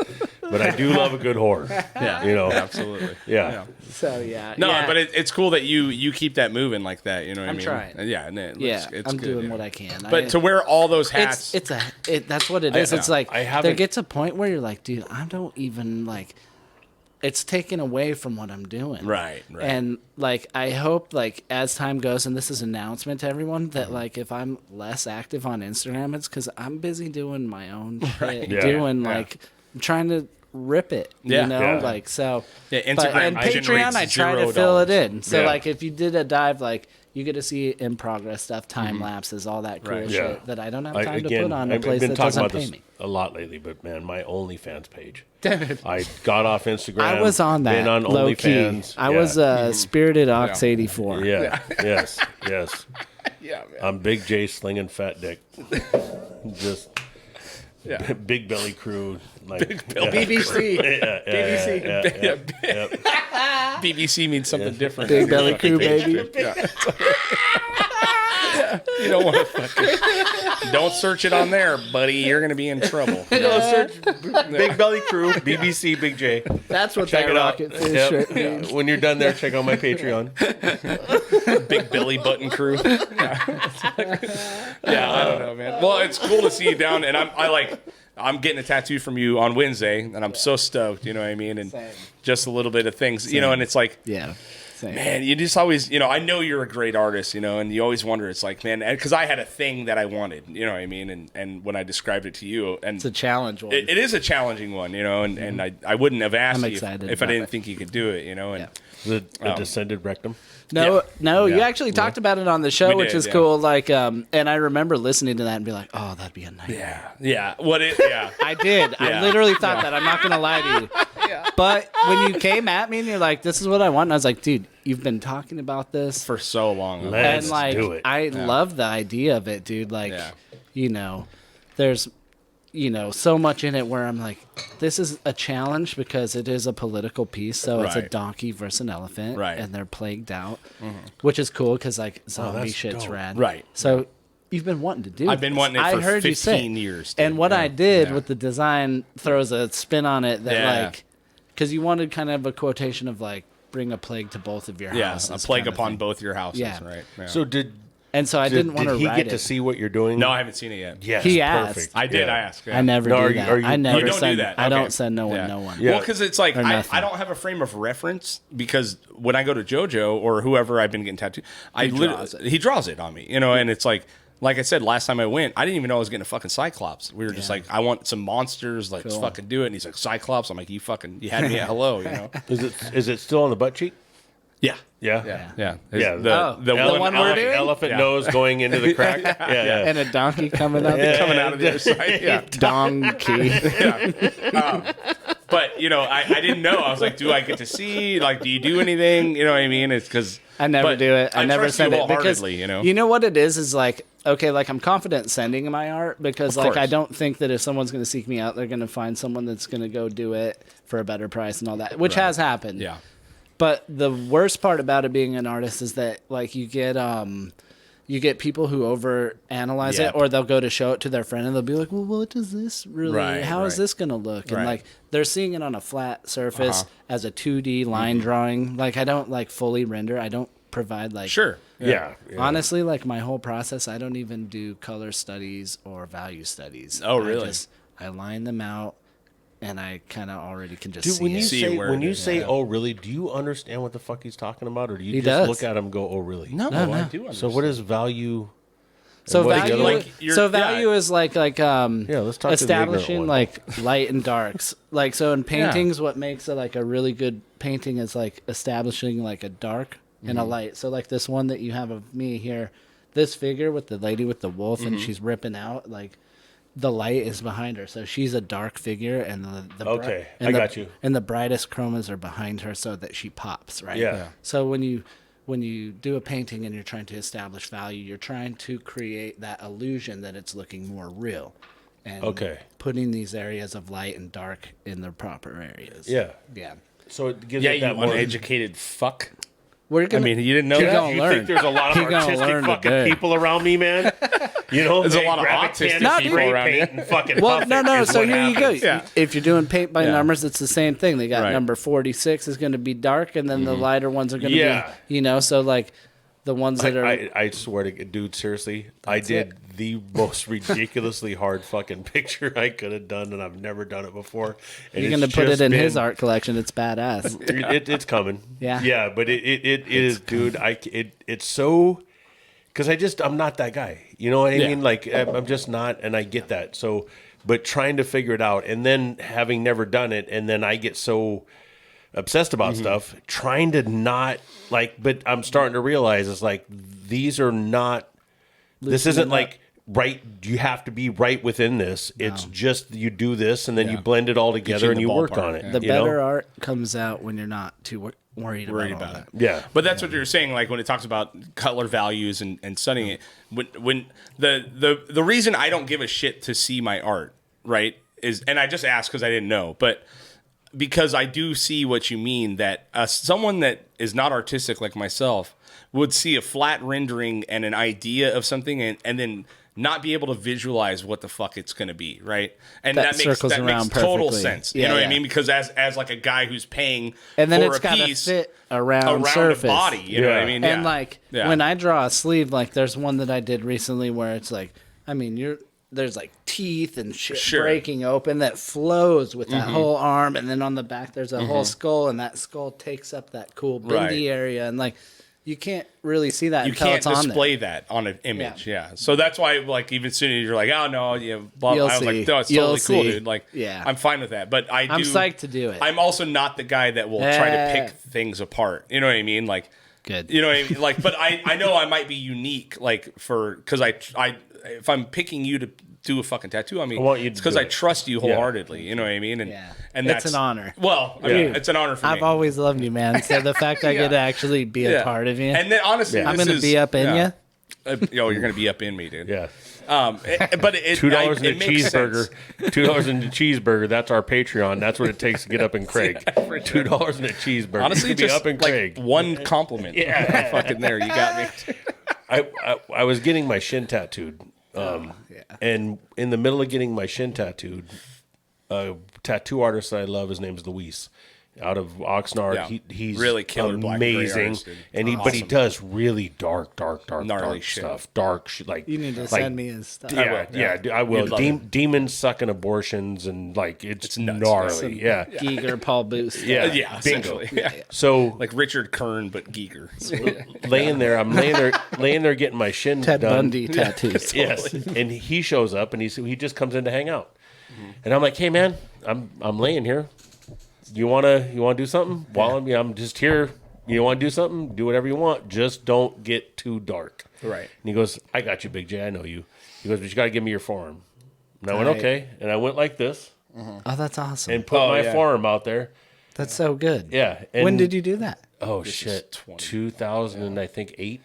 But I do love a good horror. Yeah. You know? Absolutely. Yeah. So yeah. No, yeah. but it's cool that you keep that moving like that. You know what I I'm mean? trying. Yeah. And it looks, Yeah, it's I'm good, doing yeah. what I can. But to wear all those hats, That's what it is. It's like I there haven't- gets a point where you're like, dude, I don't even like. It's taken away from what I'm doing. Right. And like, I hope like as time goes, and this is an announcement to everyone, Mm-hmm. that like if I'm less active on Instagram, it's because I'm busy doing my own shit, Yeah. doing Yeah. like I'm trying to rip it. Yeah. You know, Yeah. like so. Yeah, But, Instagram and generates Patreon, I try to $0. fill it in. So Yeah. like, if you did a dive, like you get to see in progress stuff, time lapses, all that cool Right. shit Yeah. that I don't have I, time to again, put on a I've place been that talking doesn't about pay this me. a lot lately, but man, my OnlyFans page. I got off Instagram. I was on that Been on low key. OnlyFans. I Yeah. was Spirited Ox 84. Yeah. Yes. yeah, man. I'm Big J slinging fat dick. Just Yeah. big belly crew. Like BBC. BBC. BBC means something different. Big belly crew, baby. You don't want to fucking. Don't search it on there, buddy. You're gonna be in trouble. Search Big Belly Crew, BBC Big J. That's what Check that it out. rocket fish Yep. shirt means. When you're done there, check out my Patreon. Big belly button crew. Yeah, I don't know, man. Well, it's cool to see you down, and I'm getting a tattoo from you on Wednesday, and I'm so stoked. You know what I mean? And Same. just a little bit of things, you know. And it's like, Yeah. Same. man, you just always, I know you're a great artist, and you always wonder. It's like, man, because I had a thing that I wanted, you know what I mean? And when I described it to you, and It's a challenge one. it is a challenging one, and I wouldn't have asked I'm you excited if I about didn't it. think you could do it, and The descended rectum. No, you Yeah. actually talked about it on the show, We which did, is yeah. cool. Like, and I remember listening to that and be like, "Oh, that'd be a nightmare." yeah. Yeah. I did. I Yeah. literally thought that. I'm not gonna lie to you. But when you came at me and you're like, "This is what I want," and I was like, "Dude, you've been talking about this For so long. Let's and like, do it. I love the idea of it, dude. Like, Yeah. There's, so much in it where I'm like, this is a challenge because it is a political piece. So it's a Right. donkey versus an elephant, Right. and they're plagued out, which is cool because like zombie that's shit's dope. rad, Right. So you've been wanting to do. I've been this. wanting it I for heard you say 15 years, dude. and what Yeah. I did Yeah. with the design throws a spin on it that Yeah. like, because you wanted kind of a quotation of like, bring a plague to both of your Yeah, houses, a plague kind of upon thing. both your houses, Yeah. right? Yeah. So did And so I didn't want to he write get it. to see what you're doing? No, I haven't seen it yet. Yes, He asked. perfect. I did. Yeah. I asked. Yeah. I never No, do are you- that. are you- I never You don't do send. that. I Okay. don't send no one. Yeah. No one. Yeah. Well, because it's like Or nothing. I don't have a frame of reference because when I go to JoJo or whoever I've been getting tattooed, he draws it on me, and it's like I said last time I went, I didn't even know I was getting a fucking Cyclops. We were just like, I want some monsters, let's Cool. fucking do it. And he's like, Cyclops. I'm like, you had me at hello, Is it still on the butt cheek? Yeah. Yeah. Yeah. Yeah. The one we're doing? Elephant Yeah. nose going into the crack. Yeah. And a donkey coming out. coming out of the other side. Yeah. Donkey. But I didn't know. I was like, do I get to see? Like, do you do anything? You know what I mean? It's because I never do it. I never trust send you it because wholeheartedly, you know what it is like, okay, like I'm confident sending my art because Of like I course. don't think that if someone's going to seek me out, they're going to find someone that's going to go do it for a better price and all that, which has happened. Yeah. But the worst part about it being an artist is that like you get people who over analyze Yep. it, or they'll go to show it to their friend and they'll be like, well, what does this really, Right, how is right. this going to look? And Right. like they're seeing it on a flat surface Uh-huh. as a 2D line drawing. Like I don't like fully render. I don't provide like, Sure. Yeah. honestly, like my whole process, I don't even do color studies or value studies. Oh, really? I line them out, and I kind of already can just Dude, see when you it. See say where when it you is, say yeah. "oh really," do you understand what the fuck he's talking about, or do you He just does. look at him and go, "oh really"? No, No, I no. do understand. So what is value? So and what is the value, other one? Like, you're- so value is like let's talk to the ignorant establishing one. like light and darks. Like so in paintings, what makes it like a really good painting is like establishing like a dark and a light. So like this one that you have of me here, this figure with the lady with the wolf and she's ripping out like. The light is behind her, so she's a dark figure, and the Okay, and I the- got you. And the brightest chromas are behind her, so that she pops, right? Yeah. So when you do a painting and you're trying to establish value, you're trying to create that illusion that it's looking more real, and putting these areas of light and dark in their proper areas. Yeah. yeah. So it gives Yeah, it you that more. uneducated fuck. We're I gonna. mean, you didn't know You're that? gonna You learn. think there's a lot of You're gonna artistic learn fucking today. people around me, man? You know, There's a they lot of grab a autistic can of people spray around paint you. and fucking Well, puff no, it no. is So what here you go. happens. Yeah. If you're doing paint by Yeah. numbers, it's the same thing. They got Right. number 46 is going to be dark, and then the lighter ones are going to Yeah. be, so like the ones that are. I swear to dude, seriously, I did the most ridiculously hard fucking picture I could have done, and I've never done it before. And You're it's going to put it just in his been- art collection. It's badass. It's coming. Yeah. Yeah, but it is, dude. It's so because I'm not that guy. You know what I Yeah. mean? Like I'm just not, and I get that. So, but trying to figure it out, and then having never done it, and then I get so obsessed about stuff, trying to not like. But I'm starting to realize it's like these are not. This isn't like right. You have to be right within this. It's just you do this, and then you blend it all together, in and the you work ballpark, on it. yeah. The you know? better art comes out when you're not too worried about it. it. Yeah. But that's what you're saying, like when it talks about color values and studying it. When the reason I don't give a shit to see my art, right, is, and I just asked because I didn't know, but because I do see what you mean, that someone that is not artistic like myself would see a flat rendering and an idea of something and then not be able to visualize what the fuck it's going to be, right? And That that makes circles around total perfectly. sense. Yeah, You know what yeah. I mean? Because as like a guy who's paying And then for it's a got to piece fit around around surface. a body, you know what I mean? And Yeah. like Yeah. when I draw a sleeve, like there's one that I did recently where it's like, I mean, there's like teeth and shit Sure. breaking open that flows with that whole arm, and then on the back there's a whole skull, and that skull takes up that cool bendy Right. area, and like you can't really see that You until can't it's on display there. that on an image, yeah. So that's why, like, even soon as you're like, oh no, blah, You'll I was see. like, no, it's You'll totally cool, see. dude. Like, Yeah. I'm fine with that. But I'm psyched to do it. I'm also not the guy that will try to pick things apart. You know what I mean? Like, Good. You know what I mean? Like, but I know I might be unique, like because I if I'm picking you to do a fucking tattoo on me, want you to it's because do I it. trust you wholeheartedly. You know what I mean? And Yeah. and It's that's an honor. Well, I mean, it's an honor for me. I've always loved you, man. So the fact I get to actually be a part of you, And then honestly, I'm this gonna is- be up in yeah. You're gonna be up in me, dude. Yeah. But it, $2 it in a makes cheeseburger. sense. $2 in a cheeseburger. That's our Patreon. That's what it takes to get up in Craig. $2 in a cheeseburger. Honestly, you could be just up in like Craig. one compliment. Yeah. Fucking there, you got me. I was getting my shin tattooed, and in the middle of getting my shin tattooed, a tattoo artist that I love, his name's Luis, out of Oxnard. Yeah. He's Really killer black and gray amazing, artist, dude. and but he does really dark Gnarly shit. stuff. Dark like you need to like, send me his stuff. Yeah, dude, I will. You'd love it. Demons sucking abortions and like it's nuts. gnarly. Some Yeah. Giger, Paul Booth. Yeah, Yeah, bingo. essentially. Yeah. So Like Richard Kern, but Giger. I'm laying there getting my shin Ted done. Bundy tattoos. Yes, and he shows up and he just comes in to hang out, and I'm like, hey man, I'm laying here. You wanna do something? While I'm just here. You want to do something? Do whatever you want. Just don't get too dark. Right. And he goes, I got you, Big J. I know you. He goes, but you got to give me your forearm. And I went, Right. okay. And I went like this Oh, that's awesome. and put my forearm out there. That's so good. Yeah. And, When did you do that? Oh This shit! is 20. 2000 and I think 8.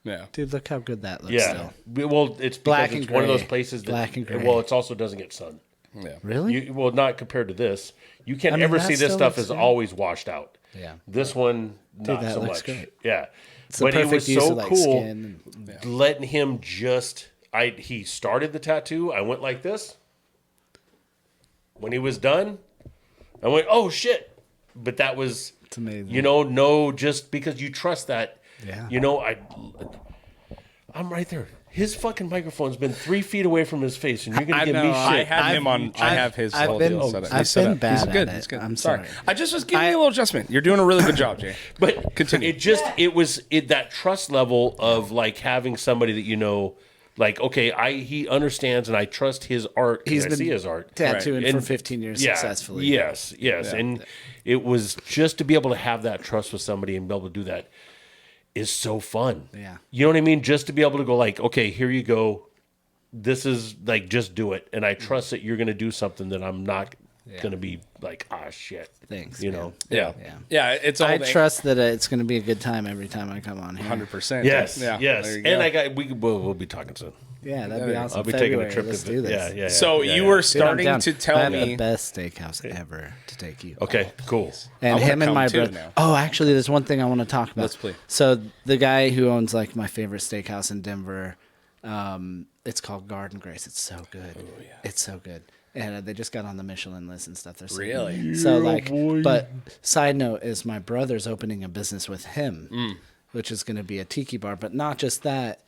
Yeah. Dude, look how good that looks Yeah. still. Well, it's Black because and it's one of gray. those places that Black and gray. well, it also doesn't get sun. Yeah. Really? Well, not compared to this. You can't I mean, ever that see this still stuff looks is good. always washed out. Yeah. This one, not that so looks much. great. Yeah. It's the But it perfect was use so of, like, cool skin letting him just. He started the tattoo. I went like this. When he was done, I went, oh shit! But that was, It's amazing. no, just because you trust that. Yeah. I'm right there. His fucking microphone's been 3 feet away from his face, and you're gonna give me shit. I had him on. I have his whole deal set up. I've been bad He's good. at it. He's good. I'm sorry. I just was giving you a little adjustment. You're doing a really good job, Jay. But Continue. it was that trust level of like having somebody that you know, like okay, he understands and I trust his art. He's I been see his art tattooing Right. for And 15 years successfully. Yes, and it was just to be able to have that trust with somebody and be able to do that is so fun. Yeah. You know what I mean? Just to be able to go like, okay, here you go. This is like, just do it. And I trust that you're going to do something that I'm not going to be like, ah, shit. Thanks, You man. know? Yeah. It's all. I trust that it's going to be a good time every time I come on here. 100%. Yes. Yeah. Yes. There you And go. we'll be talking soon. Yeah, that'd be awesome. I'll be February, taking a trip let's to do this. Yeah. So yeah, you yeah. were Dude, I'm starting down. to I tell have me. the best steakhouse ever to take you. Okay, cool. And I wanna him and come my too brother. now. Oh, actually, there's one thing I want to talk about. Let's please. So the guy who owns like my favorite steakhouse in Denver, it's called Garden Grace. It's so good. Oh, yeah. It's so good. And they just got on the Michelin list and stuff. They're so Really? good. So like, but side note is my brother's opening a business with him, which is going to be a tiki bar. But not just that.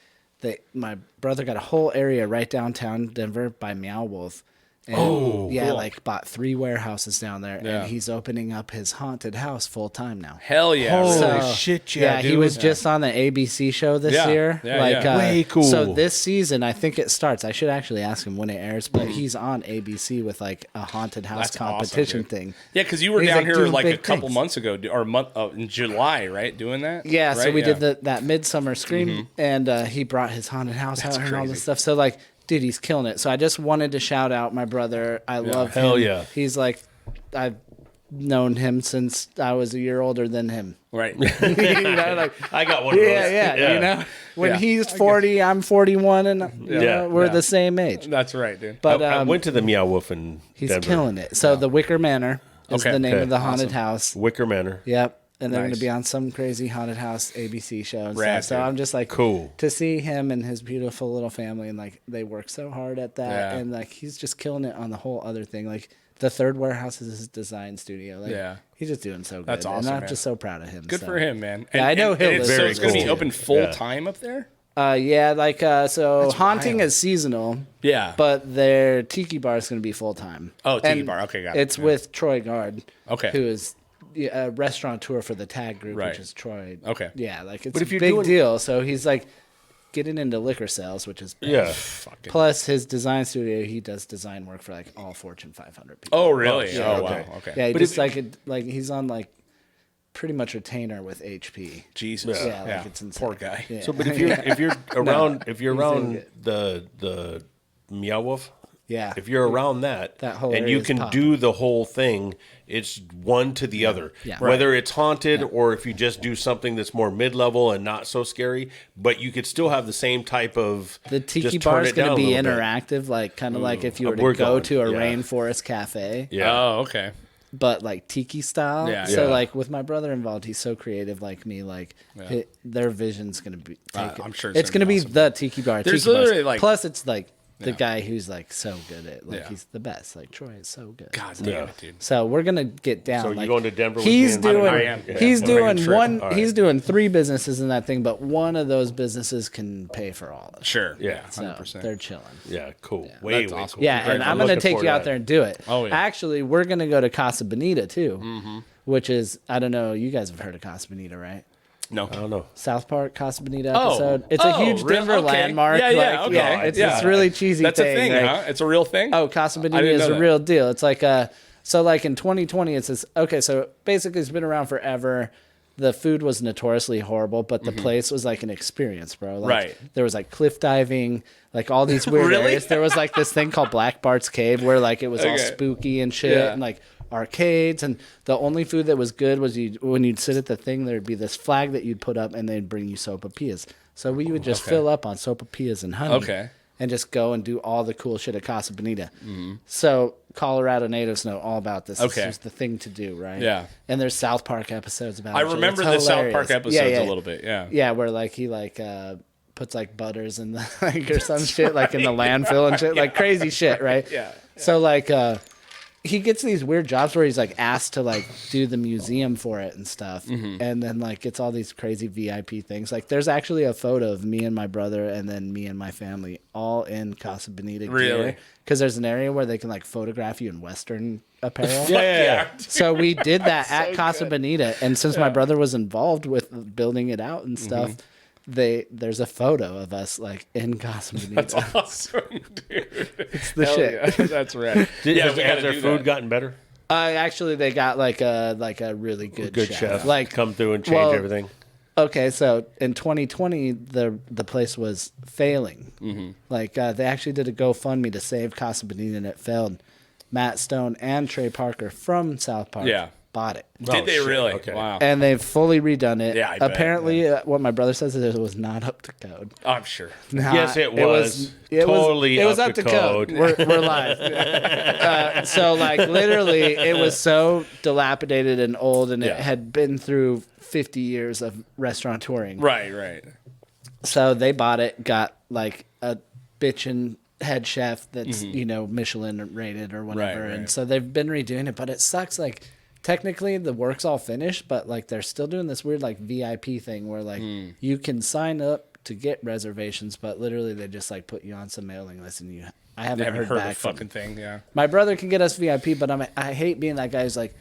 My brother got a whole area right downtown Denver by Meow Wolf. And cool. like bought 3 warehouses down there, Yeah. and he's opening up his haunted house full time now. Hell yeah. Holy really. So, shit, yeah, he dude. was just on the ABC show this Yeah, year. yeah, like, yeah. Way cool. So this season, I think it starts. I should actually ask him when it airs, but he's on ABC with like a haunted house That's awesome, competition dude. thing. Yeah, because you were He's, down like, here doing like a big couple things. months ago, or in July, right? Doing that. Yeah, so Right? we did that Midsummer Scream, and he brought his haunted house out and all crazy. this stuff. So like, dude, he's killing it. So I just wanted to shout out my brother. I love him. Hell yeah. He's like, I've known him since I was a year older than him. Right. You know, like, I got one of those. yeah. You know, when Yeah. he's 40, I'm 41, and you know, we're Yeah. the same age. That's right, dude. But I went to the Meow Wolf in he's Denver. killing it. So the Wicker Manor is Okay. the name Okay. of the haunted house. Wicker Manor. Yep. And they're going Nice. to be on some crazy haunted house ABC show and Rad, stuff. So dude. I'm just like, Cool. to see him and his beautiful little family, and like they work so hard at that, Yeah. and like he's just killing it on the whole other thing. Like the third warehouse is his design studio. Like, Yeah. he's just doing so good. That's awesome, and I'm man. just so proud of him. Good so. for him, man. Yeah, I know he'll it's, live so to it's going to see be it. open full time up there. Yeah, like so haunting wild. is seasonal. Yeah. But their tiki bar is going to be full time. Oh, tiki bar. Okay, got it. It's with Troy Guard. Okay. Who is a restaurateur for the Tag Group, Right. which is Troy. Okay. Yeah, like it's But a if you're big doing- deal. So he's like getting into liquor sales, which is Yeah. Plus his design studio, he does design work for like all Fortune 500 people. Oh, really? shit, Oh, okay. wow. Okay. Yeah, he But just if- like he's on like pretty much retainer with HP. Jesus. Yeah, like it's insane. Poor guy. Yeah. So, but if you're around he's doing the Meow Wolf, Yeah. if you're around that whole and you area's can popping. do the whole thing, it's one to the other. Yeah. Whether it's haunted or if you just do something that's more mid-level and not so scary, but you could still have the same type of The tiki just turn bar is it going to down a be little bit. interactive, like kind of like if you were We're to go going, to a yeah. rainforest cafe. Yeah. Oh, okay. But like tiki style. Yeah. So Yeah. like with my brother involved, he's so creative like me. Like their vision's gonna be. I'm sure it's gonna be awesome. the tiki bar. There's tiki bars. literally, like- plus it's like the guy who's like so good at like Yeah. he's the best. Like Troy is so good. God So, damn it, dude. so we're gonna get down. So you like, going to Denver with He's me and- doing. I am. He's Yeah. We're making a doing trip. one. All right. He's doing 3 businesses in that thing, but one of those businesses can pay for all of it. Sure. Yeah. So 100%. they're chilling. Yeah, cool. Way That's awesome. cool. Yeah, Great. and I'm going to looking take forward you to out that. there and do it. Oh, yeah. Actually, we're going to go to Casa Bonita too, which is, I don't know, you guys have heard of Casa Bonita, right? No. I don't know. South Park Casa Bonita Oh. episode. It's a Oh, huge really? Denver Okay. landmark. Yeah, yeah, like, okay. it's Yeah. this really cheesy That's thing. a thing, right? huh? It's a real thing? Oh, Casa Bonita didn't is know a that. real deal. It's like so like in 2020, it says, okay, so basically it's been around forever. The food was notoriously horrible, but the place was like an experience, bro. Like, Right. There was like cliff diving, like all these weird Really? areas. There was like this thing called Black Bart's Cave where like it was all Okay. spooky and shit, Yeah. and like arcades. And the only food that was good was when you'd sit at the thing, there'd be this flag that you'd put up, and they'd bring you sopapillas. So we would just fill up on sopapillas and honey. Okay. And just go and do all the cool shit at Casa Bonita. So Colorado natives know all about this. Okay. This is the thing to do, right? Yeah. And there's South Park episodes about I it. It's remember the South hilarious. Park episodes a little bit. Yeah. Yeah, where like he like puts like butters in the like or some shit like in the landfill and shit, like crazy shit, right? Yeah. So like he gets these weird jobs where he's like asked to like do the museum for it and stuff, and then like gets all these crazy VIP things. Like there's actually a photo of me and my brother, and then me and my family all in Casa Bonita gear, because there's an area where they can like photograph you in Western apparel. Yeah. So we did that at Casa Bonita, and since my brother was involved with building it out and stuff. There's a photo of us like in Casa Bonita. That's awesome, dude. It's the shit. Yeah, that's right. Has we gotta their do food that. gotten better? Actually, they got like a really good chef. Like Come through and change everything. Okay, so in 2020, the place was failing. Like they actually did a GoFundMe to save Casa Bonita, and it failed. Matt Stone and Trey Parker from South Park bought it. Did they really? Okay. Wow. And they've fully redone it. Yeah, I bet, Apparently, what my brother says is it was not up to code. I'm sure. Yes, it was. Totally it was up up to to code. We're live. So, like, literally, it was so dilapidated and old, and it had been through 50 years of restaurateuring. Right. So they bought it, got like a bitchin' head chef that's Michelin rated or whatever, Right. and so they've been redoing it. But it sucks. Like technically the work's all finished, but like they're still doing this weird like VIP thing where like you can sign up to get reservations, but literally they just like put you on some mailing list, and I haven't heard back the from fucking thing. Yeah. My brother can get us VIP, but I hate being that guy who's like,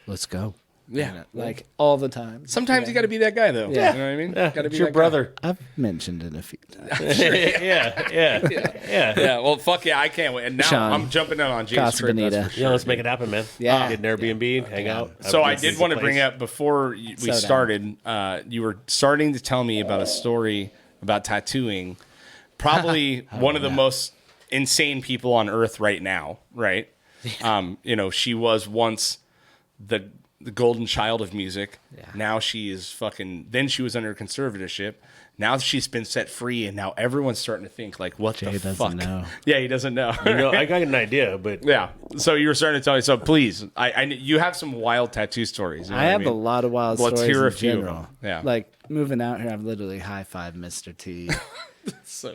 let's go. Yeah. Like all the time. Sometimes you got to be that guy, though. Yeah. You know what I mean? Yeah, Got to be it's your that brother. I've mentioned it a few times. Yeah. Guy. Yeah. Well, fuck yeah, I can't wait. And now Sean, I'm jumping in on Jake's Casa trip. That's Bonita. for sure. Yeah, let's make it happen, man. Yeah. Get an Airbnb, hang out. So I Have a did good want to place. bring up before we So down. started. You were starting to tell me about a story about tattooing. Probably one of the most insane people on earth right now. Right? She was once the golden child of music. Yeah. Now she is fucking. Then she was under conservatorship. Now she's been set free, and now everyone's starting to think like, "What Jay the doesn't fuck?" know. Yeah, he doesn't know. I got an idea, but Yeah. So you were starting to tell me. So please, you have some wild tattoo stories. You know I what have mean? a lot of wild Let's stories hear a in few of general. them. Yeah. Like moving out here, I've literally high-fived Mr. T.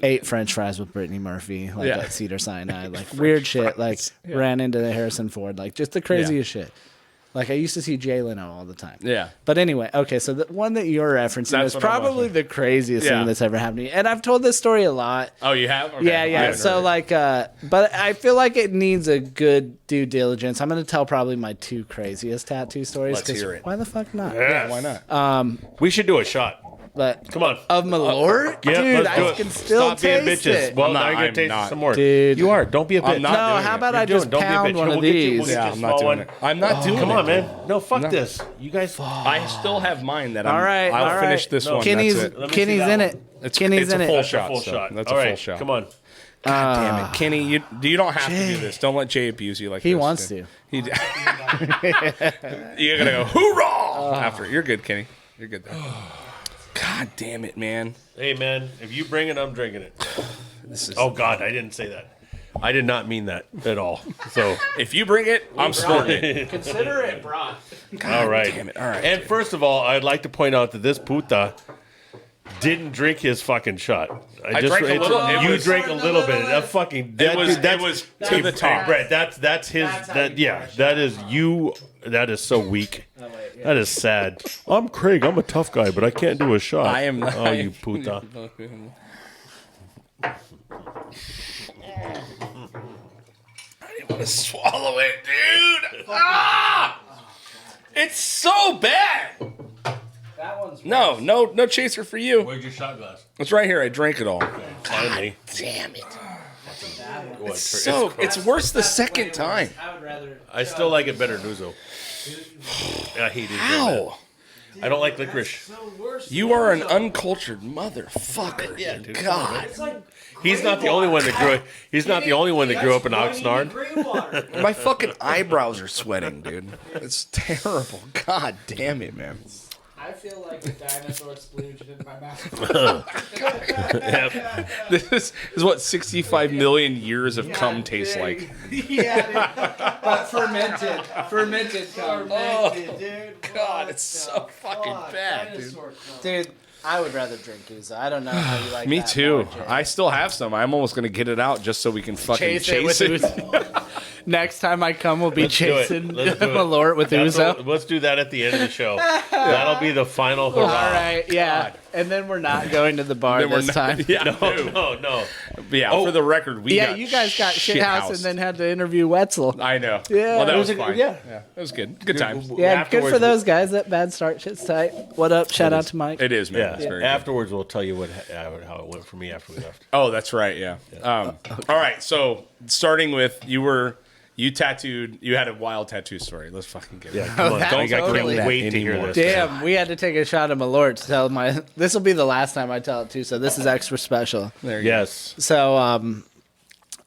Ate French fries with Brittany Murphy, like Yeah. at Cedar Sinai. Like weird shit. Like ran into the Harrison Ford. Like just the craziest shit. Like I used to see Jay Leno all the time. Yeah. But anyway, okay, so the one that you're referencing That's is what I'm probably watching. the craziest Yeah. thing that's ever happened to me. And I've told this story a lot. Oh, you have? Okay. Yeah, I yeah. haven't So heard it. like, but I feel like it needs a good due diligence. I'm gonna tell probably my two craziest tattoo stories. Let's 'cause hear it. Why the fuck not? Yeah, why not? we should do a shot. But Come on. of Malort, Yeah, dude, let's do I it. can still Stop being taste bitches. it. Well, I'm not- now you're gonna I'm taste not. some more. Dude. You are. Don't be a bitch. I'm not No, doing how it. about You're I just doing- don't be a pound bitch. one We'll of get you- we'll these? get Yeah, you a I'm not small doing one. it. I'm not doing it. Come on, dude. man. No, fuck this. You guys. I still have mine that All right, I'll all finish right. this No. one. Kenny's That's it. Let me see Kenny's that in one. it. Kenny's it's a in full it. shot. Full so shot. That's All a full right, shot. come on. God damn it, Kenny! You don't have to do this. Don't let Jay abuse you like He this. wants dude. to. You're gonna go hoorah after it. You're good, Kenny. You're good there. God damn it, man! Hey, man, if you bring it, I'm drinking it. This is. Oh, God, I didn't say that. I did not mean that at all. So, If you bring it, I'm snorting it. Consider it brought. all right. Damn it! All right. And first of all, I'd like to point out that this puta didn't drink his fucking shot. I drank a little. It You was- drank a little bit. That fucking. It was to the top. Brett, that's his. That is you. That is so weak. That is sad. I'm Craig. I'm a tough guy, but I can't do a shot. I am not. Oh, you puta. I didn't want to swallow it, dude. Ah! It's so bad. That one's No chaser for you. Where's your shot glass? It's right here. I drank it all. Finally. Damn it. What, So it's worse the second time. I would rather. I still like it better, Nuzo. I hate it. Ow. I don't like licorice. You are an uncultured motherfucker. Yeah, dude. God. He's not the only one that grew. He's not the only one that grew up in Oxnard. My fucking eyebrows are sweating, dude. It's terrible. God damn it, man. I feel like a dinosaur splooged in my mouth. This is what 65 million years of cum tastes like. Yeah, dude. But fermented cum. Fermented, dude. God, it's so fucking bad, dude. Dude, I would rather drink Ouzo. I don't know how you like Me that too. more, Jay. I still have some. I'm almost gonna get it out just so we can fucking chase it. Ouzo. Next time I come, we'll be Let's do it. chasing Let's do it. Malort with Ouzo. Let's do that at the end of the show. That'll be the final hurrah. All right, yeah. And then we're not going to the bar Then we're this not- time. Yeah, No. But yeah, for the record, we Yeah, got you guys got shit house and shithoused. then had to interview Wetzel. I know. Yeah. Well, that It was was a- fine. yeah. It was good. Good times. Yeah, good for Afterwards, those guys. That bad start shit's tight. What up? Shout out to Mike. It is, man. Yeah. It's very good. Afterwards, we'll tell you how it went for me after we left. Oh, that's right. Yeah. All right. So starting with you tattooed. You had a wild tattoo story. Let's fucking get it. Yeah, come on. that I totally. can't wait to hear Anymore. this. Damn, we had to take a shot of Malort to tell my. This will be the last time I tell it too, so this is extra special. There you Yes. So,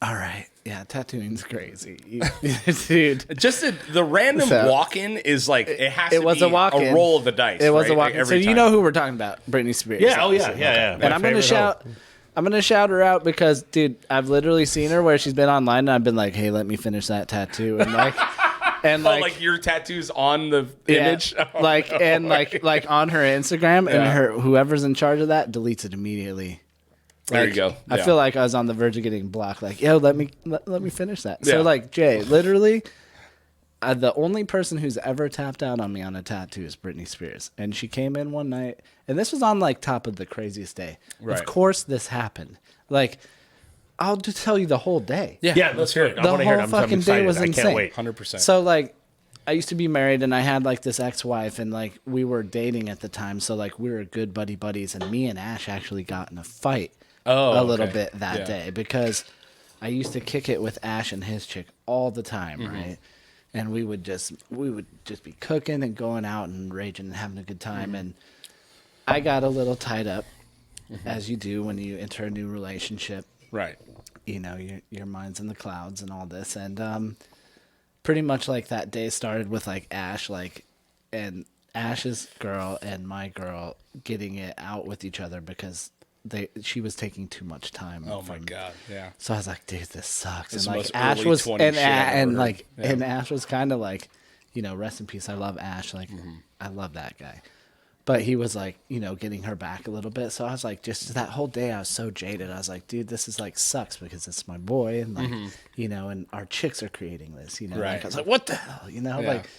all right, yeah, tattooing's crazy, dude. go. Just the random So- walk-in is like it has It to was be a walk-in. roll of the dice. It was right? a walk. So Every you time. know who we're talking about? Britney Spears. Yeah. Oh yeah. obviously. Yeah. And I'm gonna shout. I'm gonna shout her out because, dude, I've literally seen her where she's been online, and I've been like, "Hey, let me finish that tattoo," and like, and Oh, like, like your tattoos on the yeah, image. Oh, like, no. and like on her Instagram, and Yeah. her whoever's in charge of that deletes it immediately. There Like, you go. I Yeah. feel like I was on the verge of getting blocked. Like, yo, let me finish that. Yeah. So like, Jay, literally, the only person who's ever tapped out on me on a tattoo is Britney Spears, and she came in one night, and this was on like top of the craziest day. Right. Of course, this happened. Like, I'll just tell you the whole day. Yeah. Let's hear it. I The want to hear whole it. I'm fucking excited. day was I insane. can't wait. 100%. So like, I used to be married, and I had like this ex-wife, and like we were dating at the time, so like we were good buddies, and me and Ash actually got in a fight a little okay. bit that Yeah. day because I used to kick it with Ash and his chick all the time, Mm-hmm. right? And we would just be cooking and going out and raging and having a good time, and I got a little tied up, as you do when you enter a new relationship. Right. You know, your mind's in the clouds and all this, and pretty much like that day started with like Ash, like, and Ash's girl and my girl getting it out with each other because she was taking too much time. Oh my god. Yeah. So I was like, dude, this sucks. It's And the like most Ash early was 20 and shit I've ever and heard. like Yeah. and Ash was kind of like, you know, rest in peace. I love Ash. Like I love that guy. But he was like, you know, getting her back a little bit. So I was like, just that whole day, I was so jaded. I was like, dude, this is like sucks because it's my boy, and like, you know, and our chicks are creating this, you know. Right. Like, I was like, what the hell, you know, Yeah. like.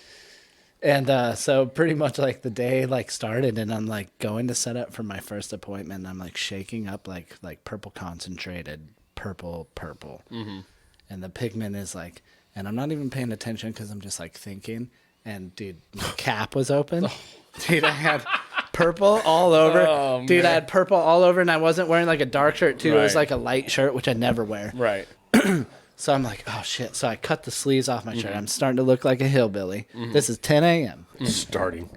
And so pretty much like the day like started, and I'm like going to set up for my first appointment. And I'm like shaking up like purple concentrated, purple. And the pigment is like, and I'm not even paying attention because I'm just like thinking. And dude, my cap was open. Dude, I had purple all over. Oh, Dude, I man. had purple all over, and I wasn't wearing like a dark shirt too. It was Right. like a light shirt, which I never wear. Right. So I'm like, oh shit. So I cut the sleeves off my shirt. I'm starting to look like a hillbilly. This is 10 a.m. Starting.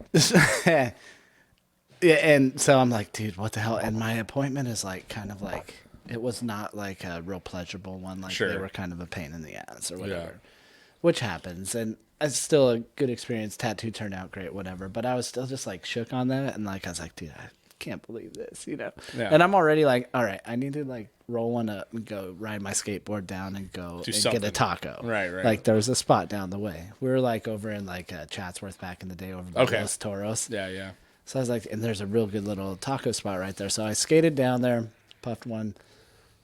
Yeah, and so I'm like, dude, what the hell? And my appointment is like kind of like, it was not like a real pleasurable one. Like Sure. they were kind of a pain in the ass or whatever, Yeah. which happens. And it's still a good experience. Tattoo turned out great, whatever. But I was still just like shook on that. And like, I was like, dude, I can't believe this, you know? Yeah. And I'm already like, all right, I need to like roll one up and go ride my skateboard down and go and something. get a taco. Right. Like there was a spot down the way. We were like over in like Chatsworth back in the day over by Okay. Los Toros. Yeah. So I was like, and there's a real good little taco spot right there. So I skated down there, puffed one,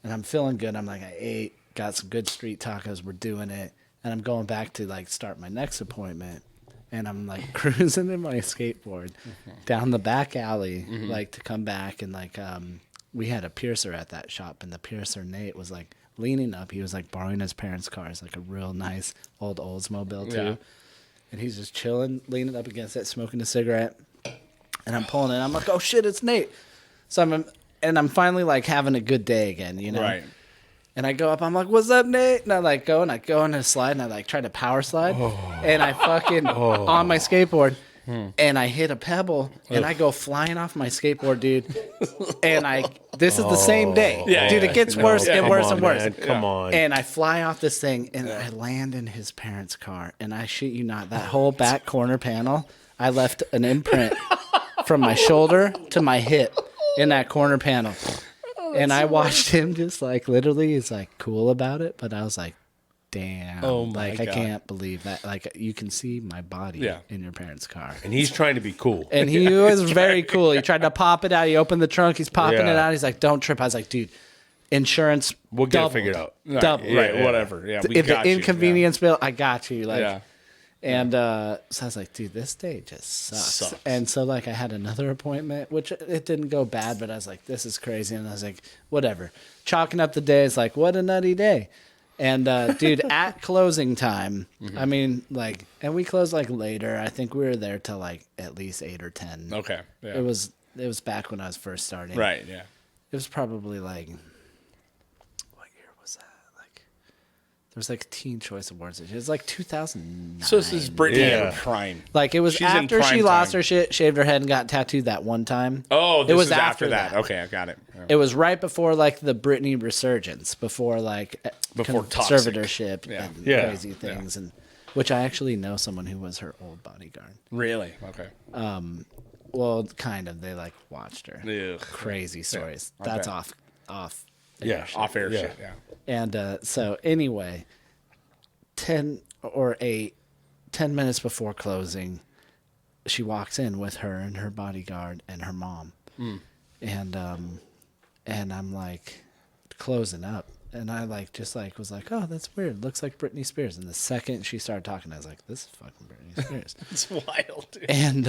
and I'm feeling good. I'm like, I ate, got some good street tacos. We're doing it. And I'm going back to like start my next appointment. And I'm like cruising in my skateboard down the back alley, like to come back. And like, we had a piercer at that shop, and the piercer, Nate, was like leaning up. He was like borrowing his parents' car. It's like a real nice old Oldsmobile too. Yeah. And he's just chilling, leaning up against it, smoking a cigarette. And I'm pulling it. I'm like, oh shit, it's Nate. So I'm finally like having a good day again, you know? Right. And I go up, I'm like, what's up, Nate? And I go on a slide, and I like try to power slide. And I fucking, on my skateboard, and I hit a pebble, and I go flying off my skateboard, dude. And this is the same day. Yeah, Dude, yeah. it gets worse and Come worse on, and worse. man. Come on. And I fly off this thing, and I land in his parents' car. And I shit you not, that whole back corner panel, I left an imprint from my shoulder to my hip in that corner panel. And I watched him just like literally, he's like cool about it. But I was like, damn. Oh my like, I God. can't believe that. Like, you can see my body Yeah. in your parents' car. And he's trying to be cool. And he was very cool. He tried to pop it out. He opened the trunk. He's popping Yeah. it out. He's like, don't trip. I was like, dude, insurance We'll get it doubled. figured out. Doubled. Right, yeah. whatever. Yeah, we The got you. inconvenience bill, I got you. Like, Yeah. And so I was like, dude, this day just sucks. And so, like, I had another appointment, which it didn't go bad, but I was like, this is crazy. And I was like, whatever. Chalking up the day is like, what a nutty day. And, dude, at closing time, I mean, like, and we closed, like, later. I think we were there till, like, at least 8 or 10. Okay. Yeah. It was back when I was first starting. Right, yeah. It was probably, like, what year was that? Like, there was, like, Teen Choice Awards. It was, like, 2009. So this is Brittany Yeah. in her prime. Like, it was She's in after she prime lost time. her shit, shaved her head, and got tattooed that one time. Oh, this it was is after that. Okay, I got it. Yeah. It was right before, like, the Britney resurgence, before, like, Before toxic. conservatorship Yeah. and Yeah. crazy things, and which I actually know someone who was her old bodyguard. Really? Okay. Well, kind of. They, like, watched her. Ugh. Crazy stories. I That's bet. off. Yeah. Off air Yeah. shit, yeah. And so, anyway, 10 minutes before closing, she walks in with her and her bodyguard and her mom. And I'm like closing up, and I like just like was like, oh, that's weird. Looks like Britney Spears. And the second she started talking, I was like, this is fucking Britney Spears. It's wild, dude. And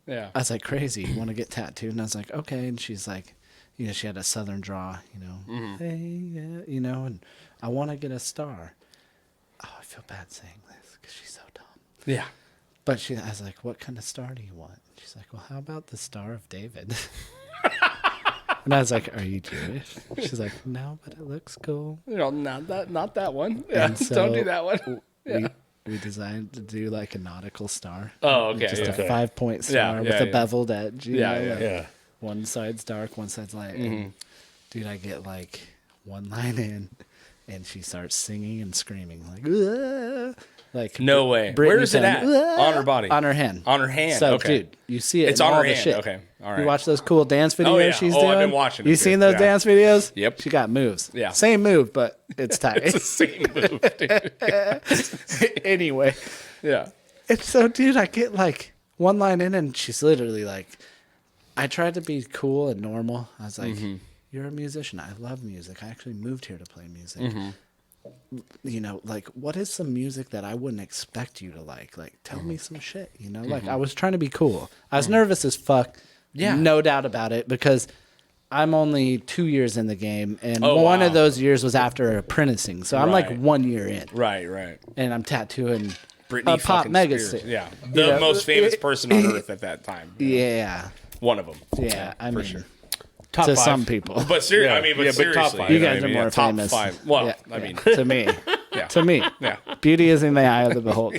Yeah. I was like, crazy. You want to get tattooed? And I was like, okay. And she's like, you know, she had a southern draw, you know, hey, yeah, you know, and I want to get a star. Oh, I feel bad saying this because she's so dumb. Yeah. But I was like, what kind of star do you want? She's like, well, how about the Star of David? And I was like, are you Jewish? She's like, no, but it looks cool. You know, not that one. Yeah. And so Don't do that one. we designed to do like a nautical star. Oh, okay. Just Yeah. a 5-point star Yeah, with yeah, a yeah. beveled edge. You Yeah, know, yeah. like Yeah. one side's dark, one side's light. And, dude, I get like one line in, and she starts singing and screaming like, "Aah!" Like No way. Britney Where is it at? sang, "Aah!" On her body? On her hand. On her hand. So, Okay. dude, you see it. It's in on all her the hand. shit. Okay. All right. You watch those cool dance videos yeah. she's Oh, doing? I've been watching You it, seen dude. those Yeah. dance videos? Yep. She got moves. Yeah. Same move, but it's tight. It's the same move, dude. Anyway. Yeah. And so, dude, I get like one line in, and she's literally like, I tried to be cool and normal. I was like, you're a musician. I love music. I actually moved here to play music. You know, like, what is some music that I wouldn't expect you to like? Like, tell me some shit, you know? Like, I was trying to be cool. I was nervous as fuck. Yeah. No doubt about it, because I'm only 2 years in the game, and Oh, one wow. of those years was after apprenticing. So I'm like Right. 1 year in, Right. and I'm tattooing Britney a pop fucking mega Spears. star. Yeah. The know, most famous person on earth at that time. Yeah. One of them. Yeah, I mean, sure. Top to five. some people. But seriously, Yeah. I mean, but Yeah, but top seriously, five. You know guys what I are mean? more Yeah, top famous. 5. Well, Yeah, I mean, to me, yeah. to me, Yeah. beauty is in the eye of the beholder.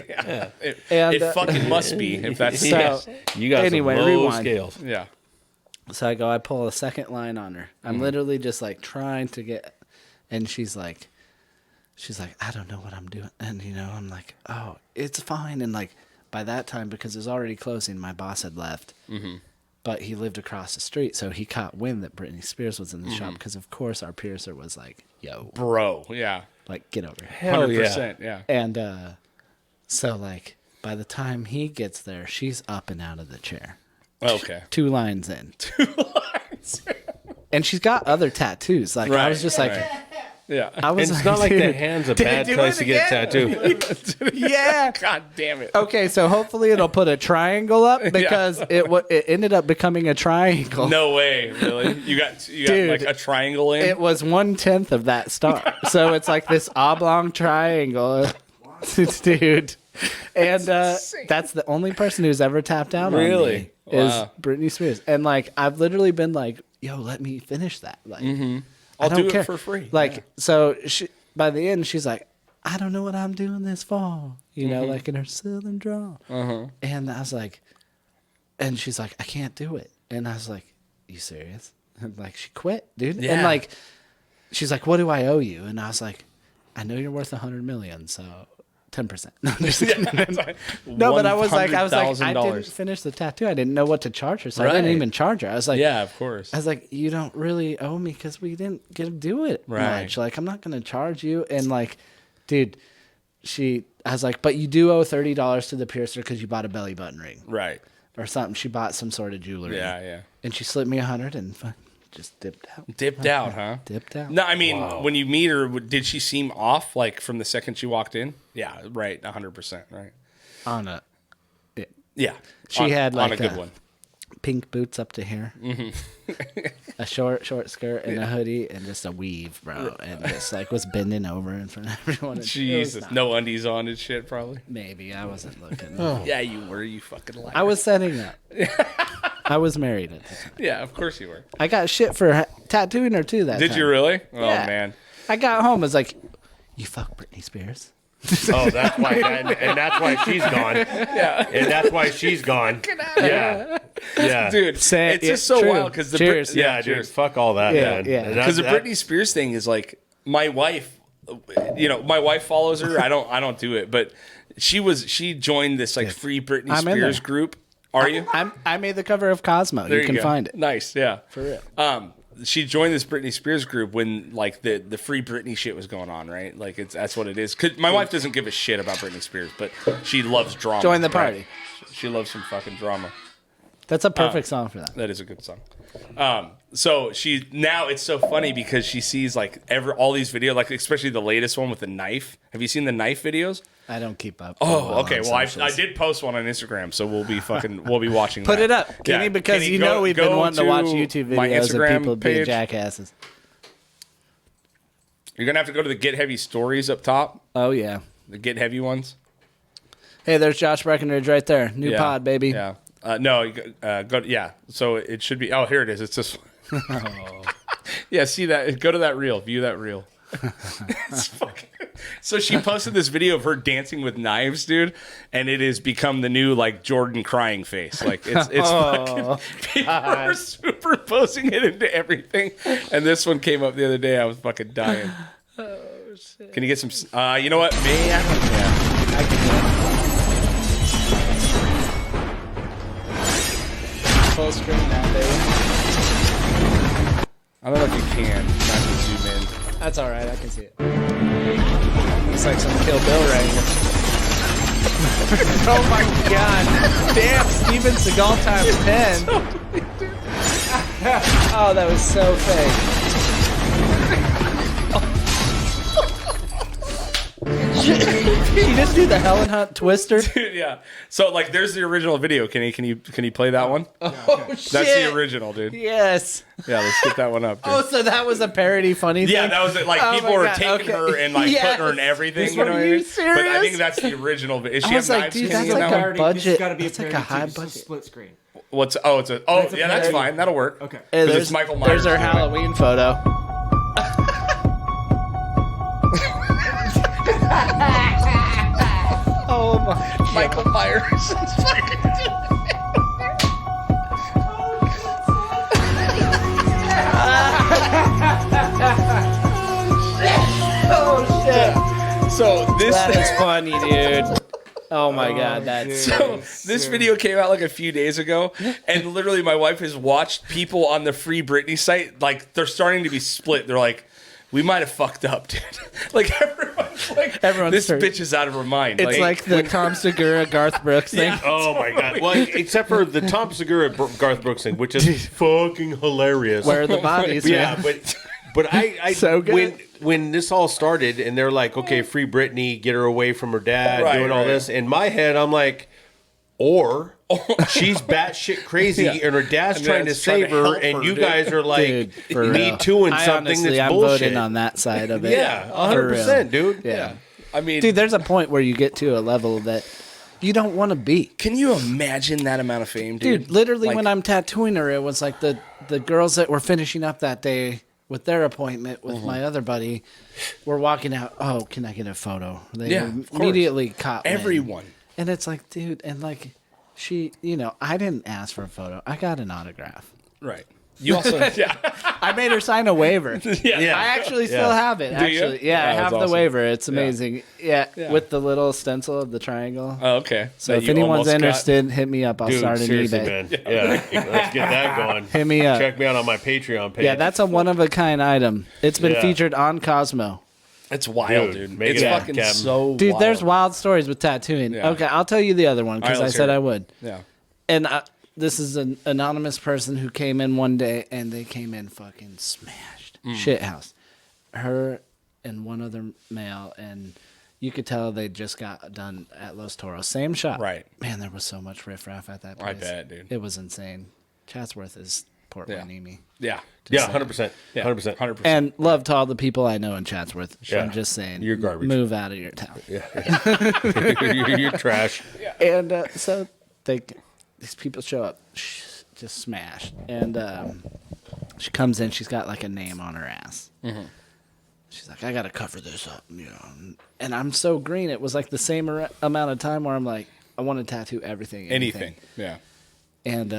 It, And, it fucking must be if that's So, You got Anyway, some low rewind. scales. yeah. so I pull a second line on her. I'm literally just like trying to get, and she's like, I don't know what I'm doing, and you know, I'm like, oh, it's fine, and like by that time, because it was already closing, my boss had left. But he lived across the street, so he caught wind that Britney Spears was in the shop, because of course our piercer was like, yo, Bro, yeah. like, get over here. Hell 100%, yeah. And so, like, by the time he gets there, she's up and out of the chair. Okay. 2 lines in. And she's got other tattoos. Like, I was just like, Yeah. I was And it's not like the dude, hand's a did bad it do place it to get a again? tattoo. Yeah. God damn it. Okay, so hopefully it'll put a triangle up, because it ended up becoming a triangle. No way, really? You got Dude, like a triangle in? It was 1/10 of that star. So it's like this oblong triangle. Dude. And that's the only person who's ever tapped out on Really? me is Wow. Britney Spears. And like, I've literally been like, yo, let me finish that. Like, I I'll don't do it care. for free. Like, Yeah. so by the end, she's like, I don't know what I'm doing this fall, you know, like in her southern drawl. And I was like, and she's like, I can't do it. And I was like, you serious? And like, she quit, dude. Yeah. And like, she's like, what do I owe you? And I was like, I know you're worth $100 million, so 10%. No, I'm just kidding. No, but I was like, I didn't finish the tattoo. I didn't know what to charge her, so I didn't Right. even charge her. I was like, Yeah, of course. I was like, you don't really owe me because we didn't get to do it Right. much. Like, I'm not going to charge you. And like, dude, I was like, but you do owe $30 to the piercer because you bought a belly button ring Right. or something. She bought some sort of jewelry. Yeah. And she slipped me $100 and just dipped out. Dipped out, huh? Dipped out. No, I mean, when you meet her, did she seem off like from the second she walked in? Yeah, right. 100%. Right. On a Yeah. She had on like a good one. pink boots up to here, a short skirt and a hoodie and just a weave, bro, and just like was bending over in front of everyone. And Jesus, no undies on and shit, probably. Maybe I wasn't looking. Yeah, you were. You fucking liar. I was setting up. I was married at the time. Yeah, of course you were. I got shit for tattooing her too. That Did time. you really? Oh Yeah. man. I got home. I was like, "You fuck Britney Spears." Oh, that's why, and that's why she's gone. Yeah. And that's why she's gone. Yeah, yeah, Dude, Say- it's yeah, just so true. wild because the Cheers. yeah, dude. cheers. Fuck all that, Yeah, man. yeah. And Because the that- Britney Spears thing is like my wife. My wife follows her. I don't do it, but she joined this like free Britney I'm in Spears there. group. Are you? I made the cover of Cosmo. There you can go. find it Nice, yeah. for real. She joined this Britney Spears group when like the free Britney shit was going on, right? Like that's what it is. 'Cause my wife doesn't give a shit about Britney Spears, but she loves drama. Join the right? party. She loves some fucking drama. That's a perfect song for that. That is a good song. So it's so funny because she sees like all these videos, like especially the latest one with the knife. Have you seen the knife videos? I don't keep up. Oh, okay. on Well, I socials. did post one on Instagram, so we'll be watching. Put that. it up, Kenny, because Kenny, you know we've been go wanting to watch to YouTube my videos of Instagram people being page. jackasses. You're gonna have to go to the Get Heavy stories up top, Oh yeah. the Get Heavy ones. Hey, there's Josh Breckenridge right there. New Yeah. pod, baby. Yeah. No. Go. Yeah. So it should be. Oh, here it is. It's this. Yeah. See that? Go to that reel. View that reel. It's fucking. So she posted this video of her dancing with knives, dude, and it has become the new like Jordan crying face. Like it's fucking. People are superposing it into everything, and this one came up the other day. I was fucking dying. Oh shit! Can you get some? You know what? Me? I can. Full screen now, baby. I don't know if you can. Not to zoom in. That's all right. I can see it. Looks like some Kill Bill right here. Oh my god! Damn, Steven Seagal times 10. Oh, that was so fake. She just do the Helen Hunt Twister. Dude, yeah. So like, there's the original video. Can you play that one? Oh shit! That's the original, dude. Yes. Yeah, let's get that one up. Dude. Oh, so that was a parody funny thing? Yeah, that was it. Like Oh people my were God, taking okay. her and like Yes. putting her in everything. This You know one, what I are you mean? But I serious? think that's the original. Is she I was have like, knives? dude, Kenny, that's in like that a one? budget. This has got to be a It's like a parody high too. This is budget. split screen. What's that's a parody. fine. That'll work. Okay. Hey, Because it's Michael Myers. There's our Halloween photo. Oh my! Michael Myers. Oh shit! So this That is funny, dude. Oh my god, that's So this video came out like a few days ago, and literally my wife has watched people on the Free Britney site, like they're starting to be split. They're like, we might have fucked up, dude. Like Everyone's this hurt. bitch is out of her mind. It's like the Tom Segura, Garth Brooks thing. Oh my god! Well, except for the Tom Segura Garth Brooks thing, which is fucking hilarious. Where are the bodies? Yeah, man? but I So good. when this all started and they're like, okay, free Britney, get her away from her dad, Right, doing all right. this. In my head, I'm like, or she's batshit crazy Yeah. and her dad's And trying to dad's trying to save her, help and her, you dude. guys are like, Dude, for real. me too, and I something honestly, that's I'm bullshit. voting on that side of it. Yeah, For real. 100%, dude. Yeah. I mean, Dude, there's a point where you get to a level that you don't want to be. can you imagine that amount of fame, dude? Dude, literally Like, when I'm tattooing her, it was like the girls that were finishing up that day with their appointment with my other buddy were walking out. Oh, can I get a photo? They Yeah, of course. immediately caught me. everyone. And it's like, dude, and like she, I didn't ask for a photo. I got an autograph. Right. You also, yeah. I made her sign a waiver. Yeah. I actually still have it. Do you? Actually, yeah, I That have was the awesome. waiver. It's amazing. Yeah. Yeah. With the little stencil of the triangle. Oh, okay. So That if you anyone's almost got. interested, hit me up. I'll Dude, start an seriously, eBay. man. Yeah, let's get that going. Hit me up. Check me out on my Patreon page. Yeah, that's a one of a kind item. It's been Yeah. featured on Cosmo. It's wild, dude. make It's it fucking happen. so Dude, wild. there's wild stories with tattooing. Yeah. Okay, I'll tell you the other one because All right, I let's said hear it. I would. Yeah. And this is an anonymous person who came in one day, and they came in fucking smashed. Shit house. Her and one other male, and you could tell they just got done at Los Toros. Same shop. Right. Man, there was so much riffraff at that place. I bet, dude. It was insane. Chatsworth is Port Yeah. Hueneme. Yeah. Yeah, 100%. Yeah. 100%. 100%. And love to all the people I know in Chatsworth. Yeah. I'm just saying. You're garbage. Move out of your town. You're trash. And so these people show up, just smashed. And she comes in, she's got like a name on her ass. Mm-hmm. She's like, I got to cover this up. You know? And I'm so green. It was like the same amount of time where I'm like, I want to tattoo everything. Anything. Yeah. And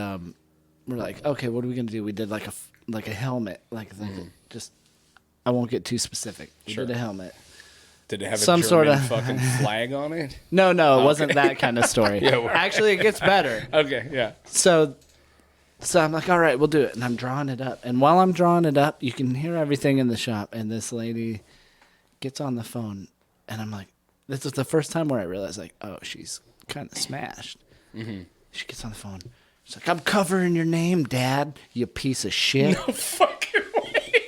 we're like, okay, what are we going to do? We did like a helmet. Just, I won't get too specific. We Sure. did a helmet. Did it have a Some German sorta- fucking flag on it? No, it wasn't that kind of story. Actually, it gets better. Okay, yeah. So I'm like, all right, we'll do it. And I'm drawing it up. And while I'm drawing it up, you can hear everything in the shop. And this lady gets on the phone. And I'm like, this is the first time where I realized, like, oh, she's kind of smashed. Mm-hmm. She gets on the phone. She's like, I'm covering your name, Dad, you piece of shit. No fucking way.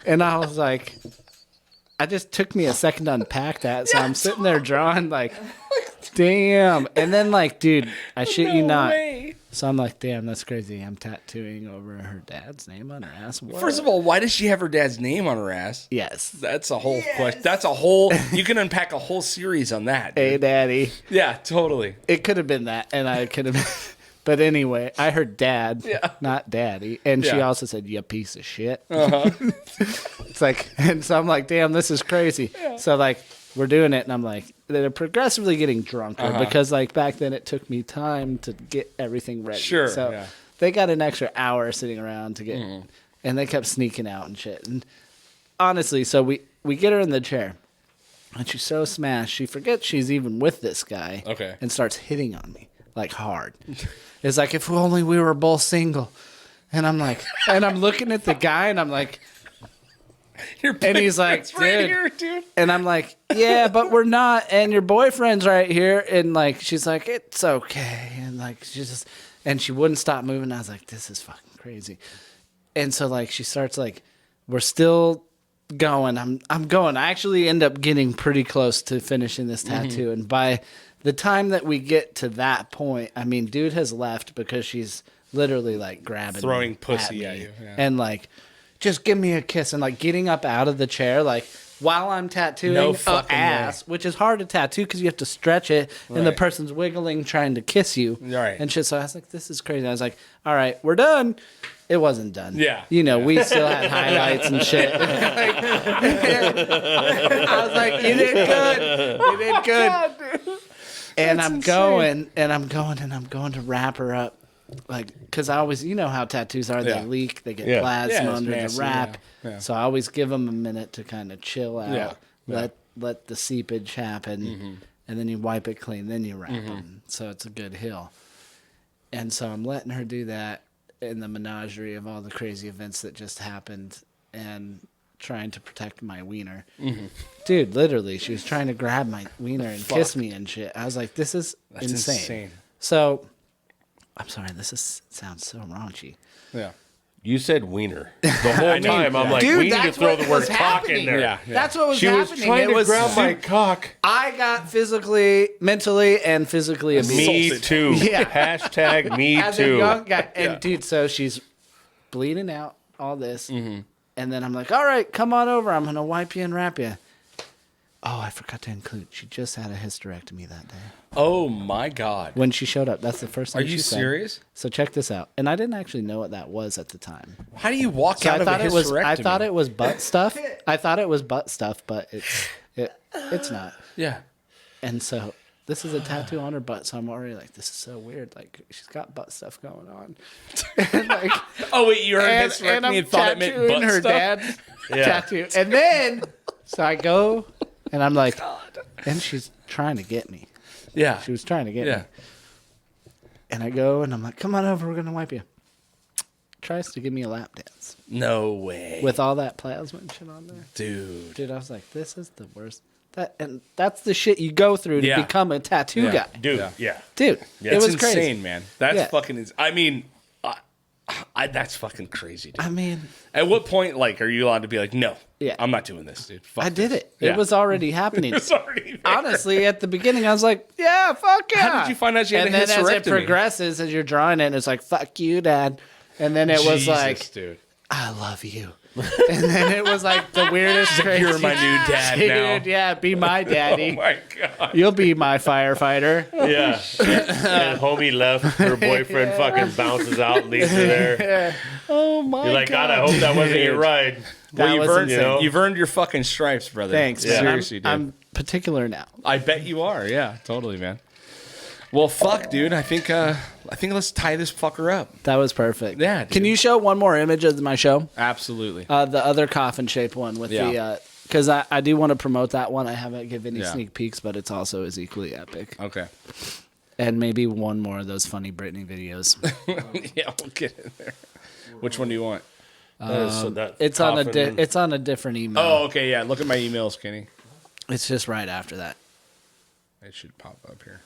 And I was like, I just took me a second to unpack that. So I'm sitting there drawing, like, damn. And then, like, dude, I shit you not. Way. So I'm like, damn, that's crazy. I'm tattooing over her dad's name on her ass. What? First of all, why does she have her dad's name on her ass? Yes. That's a whole question. That's a whole. You can unpack a whole series on that. Dude. Hey, Daddy. Yeah, totally. It could have been that, and I could have been. But anyway, I heard Dad, not Daddy. And she Yeah. also said, you piece of shit. It's like, and so I'm like, damn, this is crazy. So, like, we're doing it, and I'm like, they're progressively getting drunker because, like, back then it took me time to get everything ready. Sure, So yeah. they got an extra hour sitting around to get, and they kept sneaking out and shit. And honestly, so we get her in the chair, and she's so smashed, she forgets she's even with this guy. Okay. And starts hitting on me, like, hard. It's like, if only we were both single. And I'm like, and I'm looking at the guy, and I'm like, and he's like, It's right dude. here, dude. And I'm like, yeah, but we're not. And your boyfriend's right here. And like, she's like, it's okay. And like, and she wouldn't stop moving. I was like, this is fucking crazy. And so like, she starts like, we're still going. I'm going. I actually end up getting pretty close to finishing this tattoo. And by the time that we get to that point, I mean, dude has left because she's literally like grabbing Throwing me pussy me. at you, yeah. And like, just give me a kiss, and like getting up out of the chair, like while I'm tattooing No a fucking ass, which is hard to tattoo because you have to stretch it, and the Right. person's wiggling trying to kiss you, Right. and shit. So I was like, this is crazy. I was like, all right, we're done. It wasn't done. Yeah. You know, we still had highlights and shit. I was like, you did good. You did good. And I'm going to wrap her up. Like, because I always, you know how tattoos are, Yeah. they leak, they get Yeah. plasma Yeah, it's under nasty, the wrap. yeah. So I always give them a minute to kind of chill out, Yeah, yeah. let the seepage happen, and then you wipe it clean, then you wrap them. So it's a good heal. And so I'm letting her do that in the menagerie of all the crazy events that just happened, and trying to protect my wiener. Dude, literally, she was trying to grab my wiener and kiss me and shit. I was like, this is That's insane. So, I'm sorry, sounds so raunchy. Yeah. You said wiener. The whole time, I'm like, Dude, we need to that's throw what the word was cock happening. in there. Yeah. That's what was She was happening. trying It to was grab my cock. I got physically, mentally, and physically abused. Me Assaulted. too. Yeah. Hashtag me As a too. young guy. And dude, so she's bleeding out all this. And then I'm like, all right, come on over. I'm going to wipe you and wrap you. Oh, I forgot to include. She just had a hysterectomy that day. Oh my God. When she showed up, that's the first thing Are you she said. serious? So check this out. And I didn't actually know what that was at the time. How do you walk So out I of a thought hysterectomy? it was butt stuff. But it's not. Yeah. And so this is a tattoo on her butt, so I'm already like, this is so weird. Like, she's got butt stuff going on. And like, Oh wait, you heard and hysterectomy I'm and thought it meant tattooing butt her stuff? dad's Yeah. tattoo. And then, so I go, and I'm like, and she's trying to get me. Yeah. She was trying to get me. Yeah. And I go, and I'm like, come on over, we're going to wipe you. Christ to give me a lap dance No way. with all that plasma and shit on there. Dude. I was like, this is the worst. And that's the shit you go through to Yeah. become a tattoo Yeah. guy. Dude, yeah. Dude, Yeah. it It's was insane, crazy. man. That's Yeah. fucking. I mean, that's fucking crazy, dude. I mean, At what point, like, are you allowed to be like, no, Yeah. I'm not doing this, dude? Fuck I did this. it. Yeah. It was already happening. It's already there. Honestly, at the beginning, I was like, yeah, fuck yeah. How did you find out you had and a then as it hysterectomy? progresses, as you're drawing it, it's like, fuck you, Dad. And then it was Jesus, like, dude. I love you. And then it was like the weirdest, crazy. You're my new dad Dude, now. yeah, be my daddy. Oh my god. You'll be my firefighter. Yeah. And homie left. Her boyfriend fucking bounces out and leaves her there. Oh my You're like, God, I hope that wasn't your ride. That Well, was insane. you've earned your fucking stripes, brother. Thanks, Yeah. man. Seriously, dude. I'm particular now. I bet you are. Yeah, totally, man. Well, fuck, dude. I think let's tie this fucker up. That was perfect. Yeah, Can dude. you show one more image of my show? Absolutely. The other coffin shape one with Yeah. because I do want to promote that one. I haven't given any Yeah. sneak peeks, but it's also as equally epic. Okay. And maybe one more of those funny Britney videos. Yeah, we'll get in there. Which one do you want? It's on a different email. Oh, okay. Yeah. Look at my emails, Kenny. It's just right after that, It should pop up here.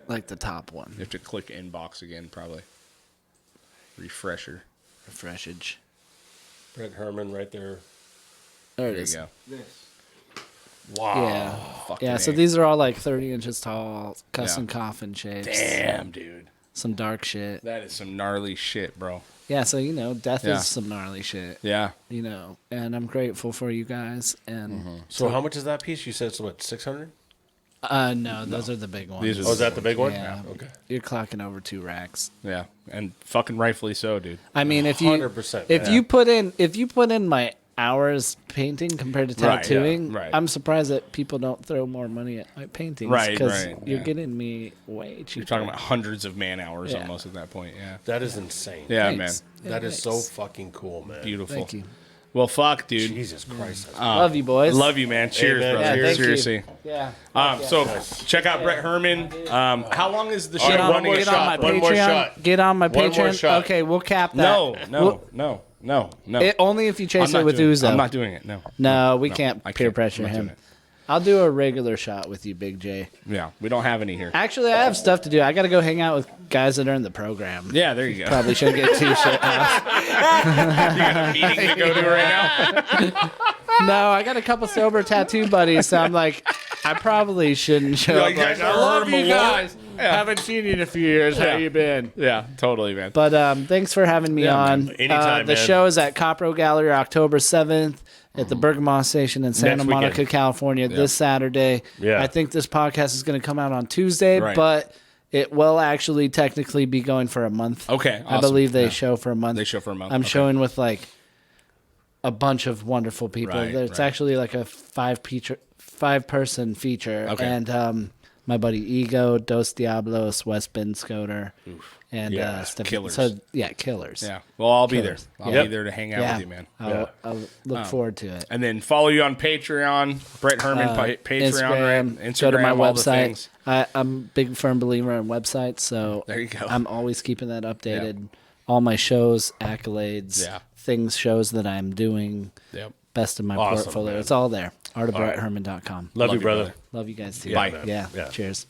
like the top one. You have to click inbox again, probably. Refresher. Refreshage. Brett Herman right there. There it There you is. go. Wow. Yeah. Fucking Yeah, so A. these are all like 30 inches tall, custom Yeah. coffin shapes. Damn, dude. Some dark shit. That is some gnarly shit, bro. Yeah, so death Yeah. is some gnarly shit. Yeah. And I'm grateful for you guys. And So how much is that piece? You said it's what, 600? no, those are the big ones. These are Oh, is that the big one? Yeah. Okay. You're clocking over 2 racks. Yeah. And fucking rightfully so, dude. I mean, if you 100%, if man. you put in my hours painting compared to Right, yeah, tattooing, right. I'm surprised that people don't throw more money at my paintings. Right, because right, you're yeah. getting me way cheaper. You're talking about hundreds of man hours Yeah. almost at that point. Yeah. That is insane. Yeah, Thanks. man. That Yeah, is so thanks. fucking cool, man. Beautiful. Thank you. Well, fuck, dude. Jesus Christ. that's Love you, boys. Love you, man. Cheers, man. brother. Yeah, thank you. Seriously. Yeah. So check out Brett Herman. How long is the All shit right, one running? more Get shot, on my one more Patreon. shot. Get on my One more Patreon. shot. Okay, we'll cap that. No. Only if you I'm chase not it with doing Uzo. I'm not doing it. No. No, we can't I peer can't. pressure I'm not doing him. it. I'll do a regular shot with you, Big J. Yeah, we don't have any here. Actually, I have stuff to do. I got to go hang out with guys that are in the program. Yeah, there you go. Probably shouldn't get too shit. You got a meeting to go to right now. No, I got a couple sober tattoo buddies, so I'm like, I probably shouldn't show You're up. like, Like, "I love you guys. Yeah. Haven't seen you in a few years. Yeah. How you been? Yeah, totally, man. But thanks for having me Yeah, on. man. Anytime, The man. show is at Copro Gallery, October 7th. At the Bergamo Station in Santa Next Monica, weekend. California, this Saturday. Yeah. I think this podcast is going to come out on Tuesday, Right. but it will actually technically be going for a month. Okay, I awesome. believe they Yeah. show for a month. They show for a month. I'm Okay. showing with like a bunch of wonderful people. Right, It's right. actually like a 5-person feature. Okay. And my buddy Ego, Dos Diablos, West Bend Scoter, and Yeah, Steph- killers. So yeah, killers. Yeah. Well, I'll be there. Killers. I'll Yep. be there to hang out Yeah. with you, man. I'll look forward to it. And then follow you on Patreon, Brett Herman Patreon, right? Instagram, go to my all the website. things. I'm a big firm believer in websites, so There you go. I'm always keeping that updated. All my shows, accolades, Yeah. shows that I'm doing, Yep. best of my Awesome, portfolio. man. It's all there. artofbrettherman.com. Love you, brother. Love you guys too. Bye. man. Yeah. Yeah. Cheers.